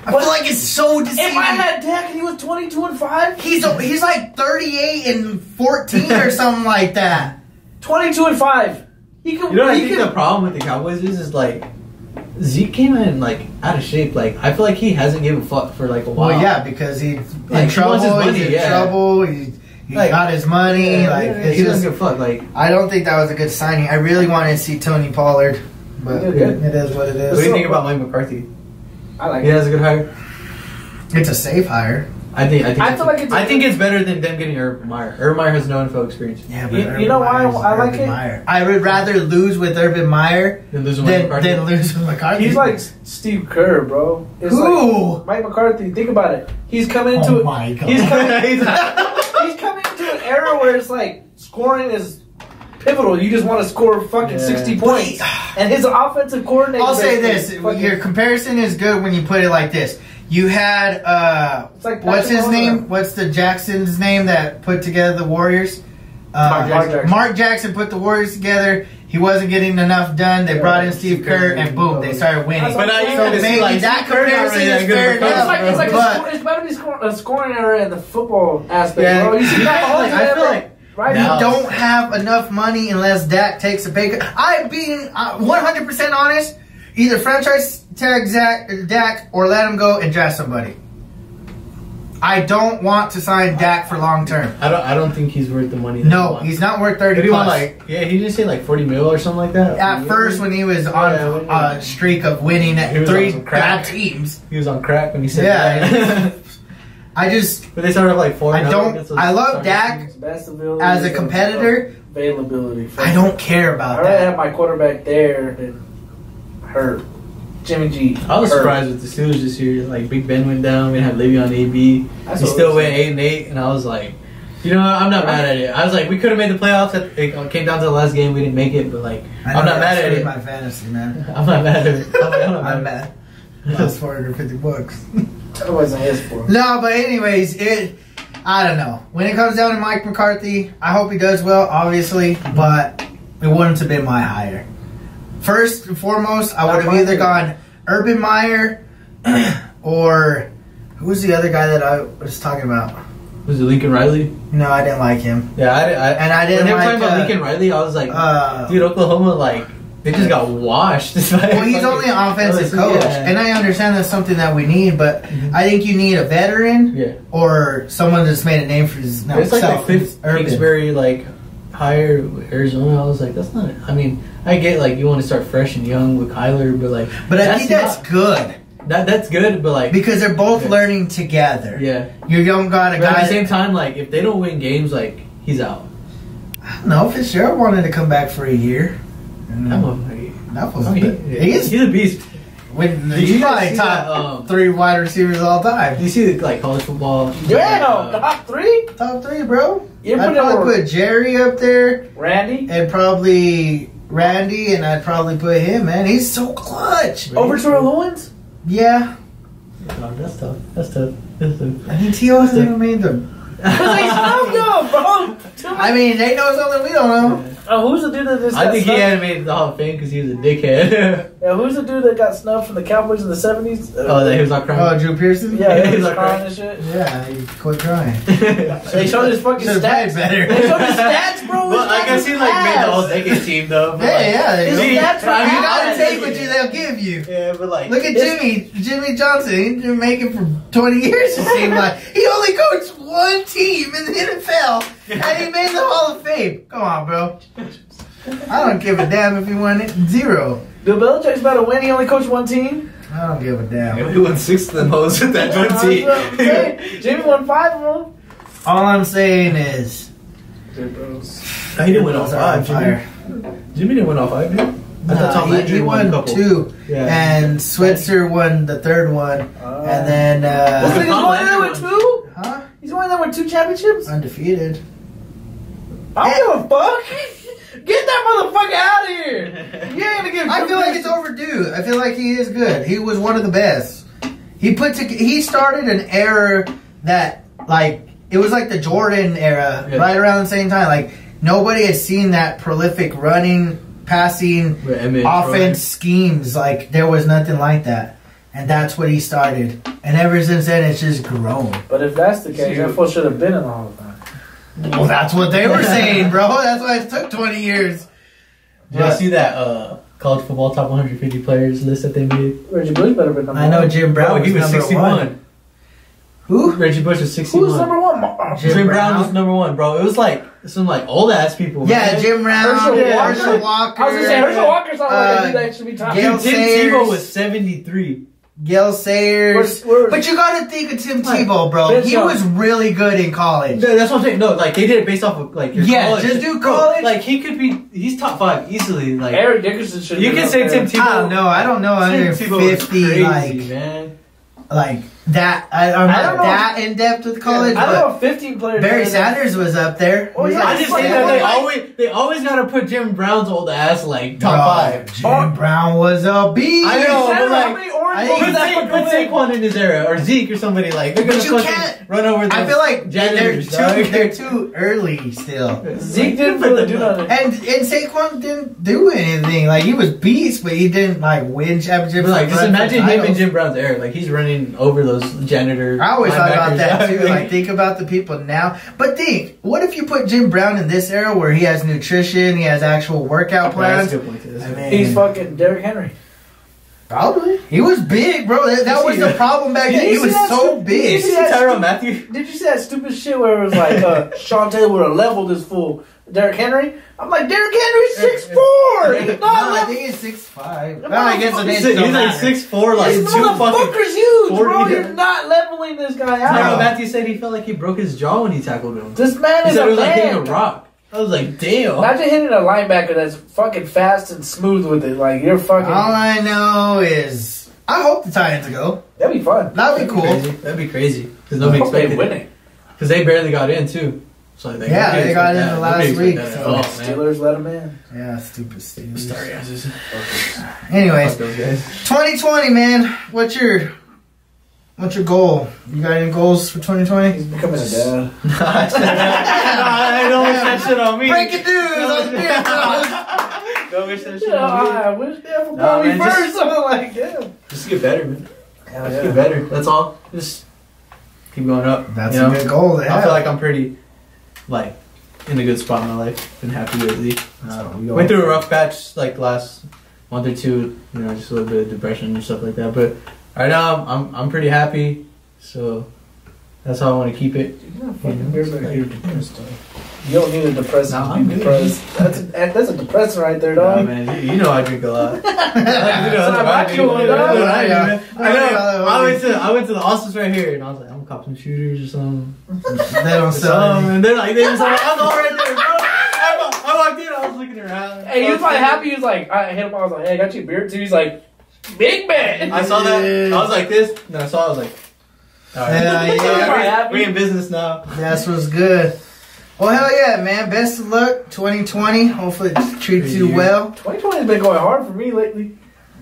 Speaker 3: I feel like it's so deceiving.
Speaker 1: If I had Dak and he was 22-5,
Speaker 3: he's like 38-14 or something like that.
Speaker 1: 22-5.
Speaker 2: I think the problem with the Cowboys is like Zeke came in like out of shape. Like I feel like he hasn't given a fuck for like a while.
Speaker 3: Well, yeah, because he's
Speaker 2: Like,
Speaker 3: in
Speaker 2: he
Speaker 3: trouble.
Speaker 2: wants his money,
Speaker 3: He's in
Speaker 2: yeah.
Speaker 3: trouble. He
Speaker 2: Like,
Speaker 3: got his money. Like it's
Speaker 2: he doesn't
Speaker 3: just.
Speaker 2: give a fuck. Like,
Speaker 3: I don't think that was a good signing. I really wanted to see Tony Pollard, but
Speaker 1: He did
Speaker 3: it is what it
Speaker 2: what do
Speaker 3: is.
Speaker 2: you think about Mike McCarthy?
Speaker 1: I like
Speaker 2: Yeah,
Speaker 1: it.
Speaker 2: that's a good hire.
Speaker 3: It's a safe hire.
Speaker 2: I think
Speaker 1: I think
Speaker 2: it's better than them getting Urban Meyer. Urban Meyer has no NFL experience.
Speaker 3: Yeah,
Speaker 1: You know why I like it?
Speaker 3: Meyer. I would rather lose with Urban Meyer
Speaker 2: Then losing Mike McCarthy.
Speaker 3: than lose with McCarthy.
Speaker 1: He's like Steve Kerr, bro. It's
Speaker 3: Who?
Speaker 1: like Mike McCarthy. Think about it. He's coming into
Speaker 3: Oh my God.
Speaker 1: He's coming into an era where it's like scoring is pivotal. You just want to score fucking 60 points. And his offensive coordinator.
Speaker 3: I'll say this: your comparison is good when you put it like this. You had
Speaker 1: It's like
Speaker 3: what's his
Speaker 1: Patrick
Speaker 3: name?
Speaker 1: Mahomes.
Speaker 3: What's the Jackson's name that put together the Warriors? Mark Jackson put the Warriors together. He wasn't getting enough done. They brought in Steve Kerr, and boom, they started winning.
Speaker 1: But now you
Speaker 3: so
Speaker 1: gotta see,
Speaker 3: maybe
Speaker 2: like,
Speaker 3: that
Speaker 2: Steve Kerr not
Speaker 3: comparison
Speaker 2: really that
Speaker 3: is
Speaker 2: good
Speaker 3: fair
Speaker 2: of a coach,
Speaker 3: enough.
Speaker 1: It's like
Speaker 3: but
Speaker 1: it's better to be a scoring era in the football aspect,
Speaker 2: Yeah.
Speaker 1: bro. You see that Mahomes
Speaker 2: I feel like
Speaker 1: right
Speaker 3: you
Speaker 2: now-
Speaker 3: don't have enough money unless Dak takes a pay cut. I'm being 100% honest. Either franchise tag Dak or let him go and draft somebody. I don't want to sign Dak for long term.
Speaker 2: I don't think he's worth the money. That
Speaker 3: No,
Speaker 2: he wants.
Speaker 3: he's not worth
Speaker 2: But
Speaker 3: 30
Speaker 2: he
Speaker 3: plus.
Speaker 2: want he just say like 40 mil or something like that.
Speaker 3: At first, when he was on a streak of winning at
Speaker 2: He was on
Speaker 3: 3
Speaker 2: some crack.
Speaker 3: bad teams,
Speaker 2: He was on crack when he said
Speaker 3: Yeah.
Speaker 2: that.
Speaker 3: I just
Speaker 2: But they started like 4.
Speaker 3: I don't. I love Dak
Speaker 1: Best ability
Speaker 3: as a competitor.
Speaker 1: availability.
Speaker 3: I don't care
Speaker 1: I
Speaker 3: about
Speaker 1: rather
Speaker 3: that.
Speaker 1: have my quarterback there than hurt. Jimmy G.
Speaker 2: I was
Speaker 1: hurt.
Speaker 2: surprised with the Steelers this year. Like Big Ben went down, we had Le'Veon AB.
Speaker 1: That's
Speaker 2: He
Speaker 1: what
Speaker 2: still
Speaker 1: it
Speaker 2: went
Speaker 1: was.
Speaker 2: 8-8, and I was like, you know, I'm not mad at it. I was like, we could have made the playoffs. It came down to the last game, we didn't make it, but like, I'm not mad at it.
Speaker 3: My fantasy, man.
Speaker 2: I'm not mad at it.
Speaker 3: I'm mad. Lost $450.
Speaker 1: That wasn't his fault.
Speaker 3: No, but anyways, I don't know. When it comes down to Mike McCarthy, I hope he does well, obviously, but it wouldn't have been my hire. First and foremost, I would have either gone Urban Meyer or who was the other guy that I was talking about?
Speaker 2: Was it Lincoln Riley?
Speaker 3: No, I didn't like him.
Speaker 2: Yeah,
Speaker 3: And I didn't
Speaker 2: when they were
Speaker 3: like,
Speaker 2: talking about Lincoln Riley, I was like, dude, Oklahoma, like, they just got washed.
Speaker 3: Well, he's only an offensive coach, and I understand that's something that we need, but I think you need a veteran or someone that's made a name for himself.
Speaker 2: It's like the fifth Kingsbury, like, hire Arizona. I was like, that's not it. I mean, I get, like, you want to start fresh and young with Kyler, but, like...
Speaker 3: But I think that's good.
Speaker 2: That's good, but, like...
Speaker 3: Because they're both learning together.
Speaker 2: Yeah.
Speaker 3: You don't got a
Speaker 2: But
Speaker 3: guy...
Speaker 2: at the same time, like, if they don't win games, like, he's out.
Speaker 3: I don't know, Fitzgerald wanted to come back for a year. That was
Speaker 2: he's a beast.
Speaker 3: He's probably top 3 wide receivers all time.
Speaker 2: Do you see the, like, college football?
Speaker 1: Top 3?
Speaker 3: Top 3, bro.
Speaker 1: You
Speaker 3: I'd probably put Jerry up there.
Speaker 1: Randy?
Speaker 3: And probably Randy, and I'd probably put him, man. He's so clutch.
Speaker 1: Over Terrell Owens?
Speaker 3: Yeah.
Speaker 2: Oh, that's tough. That's tough. That's tough.
Speaker 3: I mean, T.O. hasn't even made them.
Speaker 1: Because they snubbed him, bro.
Speaker 3: I mean, they know something we don't know.
Speaker 1: Who's the dude that just
Speaker 2: I
Speaker 1: got
Speaker 2: think he
Speaker 1: snubbed?
Speaker 2: hadn't made the Hall of Fame because he was a dickhead.
Speaker 1: Yeah, who's the dude that got snubbed from the Cowboys in the 70s?
Speaker 2: Oh, that he was not crying.
Speaker 3: Oh, Drew Pearson?
Speaker 1: Yeah, he
Speaker 2: He's
Speaker 1: was
Speaker 2: like
Speaker 1: crying and shit.
Speaker 3: Yeah, he quit crying.
Speaker 1: They showed his fucking
Speaker 3: Should've
Speaker 1: stats.
Speaker 3: played better.
Speaker 1: They showed his stats, bro.
Speaker 2: Well, I guess he like made the All Decade team though. But,
Speaker 3: Yeah,
Speaker 1: His
Speaker 3: yeah.
Speaker 1: stats were
Speaker 3: You gotta
Speaker 1: ass.
Speaker 3: take what they'll give you.
Speaker 2: Yeah, but like
Speaker 3: Look at Jimmy Johnson. He's been making for 20 years, it seemed like. He only coached one team in the NFL, and he made the Hall of Fame. Come on, bro. I don't give a damn if he won it. 0.
Speaker 1: Bill Belichick's about to win. He only coached one team.
Speaker 3: I don't give a damn.
Speaker 2: he won 6 of them hoes with that one team.
Speaker 1: Okay. Jimmy won 5 of them.
Speaker 3: All I'm saying is,
Speaker 2: He didn't win all
Speaker 3: those are on
Speaker 2: 5.
Speaker 3: fire.
Speaker 2: Jimmy didn't win all 5. I thought Tom
Speaker 3: Nah,
Speaker 2: Landry
Speaker 3: he
Speaker 2: won a
Speaker 3: won
Speaker 2: couple.
Speaker 3: 2,
Speaker 2: Yeah.
Speaker 3: and Switzer won the 3rd one, and then
Speaker 1: This nigga's
Speaker 2: Tom
Speaker 1: going there
Speaker 2: Landry
Speaker 1: with 2?
Speaker 3: huh?
Speaker 1: He's going there with 2 championships?
Speaker 3: Undefeated.
Speaker 1: I don't give a fuck. Get that motherfucker out of here. You ain't gonna give.
Speaker 3: I feel like it's overdue. I feel like he is good. He was one of the best. He started an era that, like, it was like the Jordan era, right around the same time. Like, nobody has seen that prolific running, passing, offense schemes. Like, there was nothing like that. And that's what he started. And ever since then, it's just grown.
Speaker 1: But if that's the case, that fool should have been in the Hall of Fame.
Speaker 3: Well, that's what they were saying, bro. That's why it took 20 years.
Speaker 2: Did y'all see that college football top 150 players list that they made.
Speaker 1: Reggie Bush better be number
Speaker 3: I know
Speaker 1: one.
Speaker 3: Jim Brown
Speaker 2: Bro, he was
Speaker 3: number
Speaker 2: 61.
Speaker 3: one. Who?
Speaker 2: Reggie Bush was 61.
Speaker 1: Who's number one?
Speaker 2: Jim Brown was number one, bro. It was like some like old ass people.
Speaker 3: Yeah,
Speaker 2: man.
Speaker 3: Jim Brown,
Speaker 1: Herschel
Speaker 3: Walker.
Speaker 1: I was gonna say Herschel Walker's not like a dude that should be top.
Speaker 3: Gail
Speaker 2: Tim
Speaker 3: Sayers.
Speaker 2: Tebow was 73.
Speaker 3: Gil Sayers. But you gotta think of Tim Tebow, bro. He was really good in college.
Speaker 2: No, that's what I'm saying. No, like they did it based off of like your college.
Speaker 3: Just do
Speaker 2: Bro,
Speaker 3: college.
Speaker 2: like he could be. He's top 5 easily. Like
Speaker 1: Eric Dickerson should.
Speaker 2: you can say Tim Tebow.
Speaker 3: I don't know. Under
Speaker 2: Tim Tebow was
Speaker 3: 50,
Speaker 2: crazy,
Speaker 3: like that. I'm
Speaker 1: I don't
Speaker 3: not
Speaker 1: know.
Speaker 3: that in depth with college.
Speaker 1: I
Speaker 3: but
Speaker 1: don't know. 15 players.
Speaker 3: Barry Sanders was up there.
Speaker 1: Oh, yeah.
Speaker 2: I just think that they always gotta put Jim Brown's old ass like top 5.
Speaker 3: Jim Brown was a beast.
Speaker 2: I know, but
Speaker 1: How
Speaker 2: like.
Speaker 1: many orange
Speaker 3: I
Speaker 1: balls
Speaker 3: think
Speaker 1: did that
Speaker 2: Put Saquon in his era, or Zeke, or somebody like. They're gonna
Speaker 3: But you
Speaker 2: fucking
Speaker 3: can't-
Speaker 2: run over.
Speaker 3: I feel like
Speaker 2: janitors,
Speaker 3: they're too early still.
Speaker 1: Zeke didn't really do nothing.
Speaker 3: And Saquon didn't do anything. Like he was beast, but he didn't like win championships.
Speaker 2: But like, just
Speaker 3: run for
Speaker 2: imagine him in
Speaker 3: titles.
Speaker 2: Jim Brown's era. Like he's running over those janitor.
Speaker 3: I always thought about
Speaker 2: linebackers.
Speaker 3: that too. Like think about the people now. But think, what if you put Jim Brown in this era where he has nutrition, he has actual workout plans?
Speaker 2: That's a good point, too.
Speaker 3: I mean,
Speaker 1: He's fucking Derrick Henry.
Speaker 3: probably. He was big, bro. That was the problem back then. He was so big.
Speaker 1: Did you see that
Speaker 2: Tyrone
Speaker 1: stupid-
Speaker 2: Matthew.
Speaker 1: Did you see that stupid shit where it was like Sean Taylor would have leveled this fool Derrick Henry? I'm like, Derrick Henry's 6'4". He's
Speaker 3: No,
Speaker 1: not
Speaker 3: I
Speaker 1: level.
Speaker 3: think he's 6'5".
Speaker 1: The
Speaker 3: Well, I guess it
Speaker 1: motherfucker's
Speaker 3: is.
Speaker 2: He's
Speaker 3: Still
Speaker 2: like
Speaker 3: matter.
Speaker 2: 6'4", like
Speaker 1: This
Speaker 2: 2 fucking.
Speaker 1: motherfucker's huge,
Speaker 2: 40.
Speaker 1: bro. You're not leveling this guy
Speaker 2: Tyrone
Speaker 1: out.
Speaker 2: Matthew said he felt like he broke his jaw when he tackled him.
Speaker 1: This man
Speaker 2: He
Speaker 1: is
Speaker 2: said
Speaker 1: a
Speaker 2: it was like hitting a
Speaker 1: man.
Speaker 2: rock. I was like, damn.
Speaker 1: Imagine hitting a linebacker that's fucking fast and smooth with it. Like, you're fucking...
Speaker 3: All I know is I hope the Titans go.
Speaker 1: That'd be fun.
Speaker 3: That'd be cool.
Speaker 2: That'd be crazy because
Speaker 1: I
Speaker 2: nobody
Speaker 1: hope they
Speaker 2: expected
Speaker 1: win
Speaker 2: it.
Speaker 1: it.
Speaker 2: Because they barely got in too. So like,
Speaker 3: Yeah,
Speaker 2: nobody
Speaker 3: they got
Speaker 2: expected
Speaker 3: in
Speaker 2: that.
Speaker 3: the last
Speaker 2: Nobody
Speaker 3: week,
Speaker 2: expected that
Speaker 3: so-
Speaker 2: at all, man.
Speaker 1: Steelers let him in.
Speaker 3: Yeah, stupid Steelers.
Speaker 2: Sorry, guys.
Speaker 3: Anyways,
Speaker 2: Fuck those guys.
Speaker 3: 2020, man. What's your goal? You got any goals for 2020?
Speaker 1: He's becoming a dad.
Speaker 2: I don't wish that shit on me.
Speaker 3: Breaking news on Spirit Talk.
Speaker 2: Don't wish that shit
Speaker 1: Yeah,
Speaker 2: on me.
Speaker 1: I wish that would
Speaker 2: Nah,
Speaker 1: call me
Speaker 2: man, just-
Speaker 1: first. I'm like, damn.
Speaker 2: Just get better, man.
Speaker 1: Hell
Speaker 2: Just get better. That's all. Just keep going up.
Speaker 3: That's
Speaker 2: you
Speaker 3: a
Speaker 2: know?
Speaker 3: good goal to
Speaker 2: I
Speaker 3: have.
Speaker 2: feel like I'm pretty, like, in a good spot in my life. Been happy lately.
Speaker 3: we all-
Speaker 2: Went through a rough patch like last month or two. You know, just a little bit of depression and stuff like that. But right now, I'm pretty happy. So that's how I want to keep it.
Speaker 1: You're not fucking weird like you're depressed, dog. You don't need a depressant
Speaker 2: No,
Speaker 1: to
Speaker 2: I'm
Speaker 1: be
Speaker 2: good.
Speaker 1: depressed. That's a depressant right there,
Speaker 2: Nah,
Speaker 1: dog.
Speaker 2: man, you know I drink a lot.
Speaker 1: That's not my cool,
Speaker 2: I
Speaker 1: dog.
Speaker 2: know. I
Speaker 3: Yeah.
Speaker 2: I went to the office right here, and I was like, I'm gonna cop some shooters or something.
Speaker 3: They don't sell any.
Speaker 2: And they're like, they just like, I'm all right there, bro. I walked in, I was looking around.
Speaker 1: Hey, he was probably happy. He was like, I hit him. I was like, hey, I got you a beer too. He's like, big man.
Speaker 2: I saw that. I was like this. And then I saw. I was like, all right.
Speaker 3: Yeah.
Speaker 2: We in business now.
Speaker 3: That's what's good. Well, hell yeah, man. Best of luck, 2020. Hopefully it treats you well.
Speaker 1: 2020 has been going hard for me lately.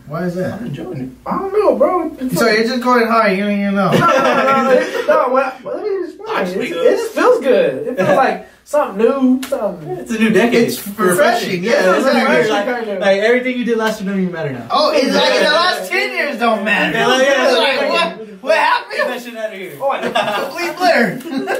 Speaker 3: Why is that?
Speaker 2: I'm enjoying it.
Speaker 1: I don't know, bro.
Speaker 3: So you're just going hard. You don't even know.
Speaker 1: Let me explain. It just feels good. It feels like something new, something.
Speaker 2: It's a new decade.
Speaker 3: It's refreshing. Yeah,
Speaker 2: it's
Speaker 3: it's
Speaker 2: a new year.
Speaker 1: refreshing,
Speaker 2: Like,
Speaker 1: kind of.
Speaker 2: like everything you did last year don't even matter now.
Speaker 3: Oh, it's like in the last 10 years don't matter.
Speaker 2: Yeah, like, yeah,
Speaker 3: It's
Speaker 2: like,
Speaker 3: like, what
Speaker 2: Get
Speaker 3: happened?
Speaker 2: that shit out of here.
Speaker 1: Oh, I know.
Speaker 3: Complete blur.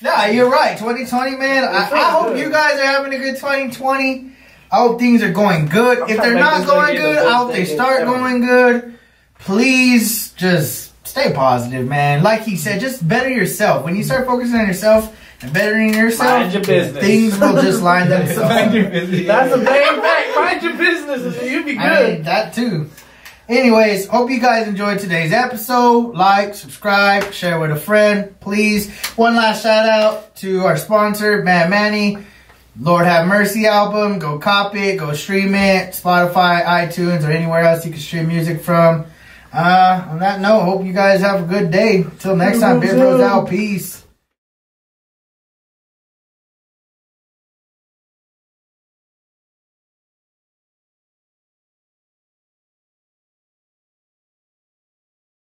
Speaker 3: Nah, you're right. 2020, man. I hope you guys are having a good 2020. I hope things are going good.
Speaker 1: I'm
Speaker 3: If
Speaker 1: trying
Speaker 3: they're
Speaker 1: to make
Speaker 3: not
Speaker 1: this
Speaker 3: going
Speaker 1: decade
Speaker 3: good,
Speaker 1: the
Speaker 3: I
Speaker 1: best
Speaker 3: hope they
Speaker 1: decade
Speaker 3: start
Speaker 1: ever.
Speaker 3: going good. Please just stay positive, man. Like he said, just better yourself. When you start focusing on yourself and bettering yourself,
Speaker 1: Mind your business.
Speaker 3: things will just line themselves
Speaker 2: Mind your
Speaker 3: up.
Speaker 2: business.
Speaker 1: That's a main fact. Mind your business, and you'd be
Speaker 3: I
Speaker 1: good.
Speaker 3: mean, that too. Anyways, hope you guys enjoyed today's episode. Like, subscribe, share with a friend, please. One last shout out to our sponsor, Mad Manny. Lord Have Mercy album. Go cop it, go stream it. Spotify, iTunes, or anywhere else you can stream music from. On that note, hope you guys have a good day. Till next time, Beer Bros out. Peace.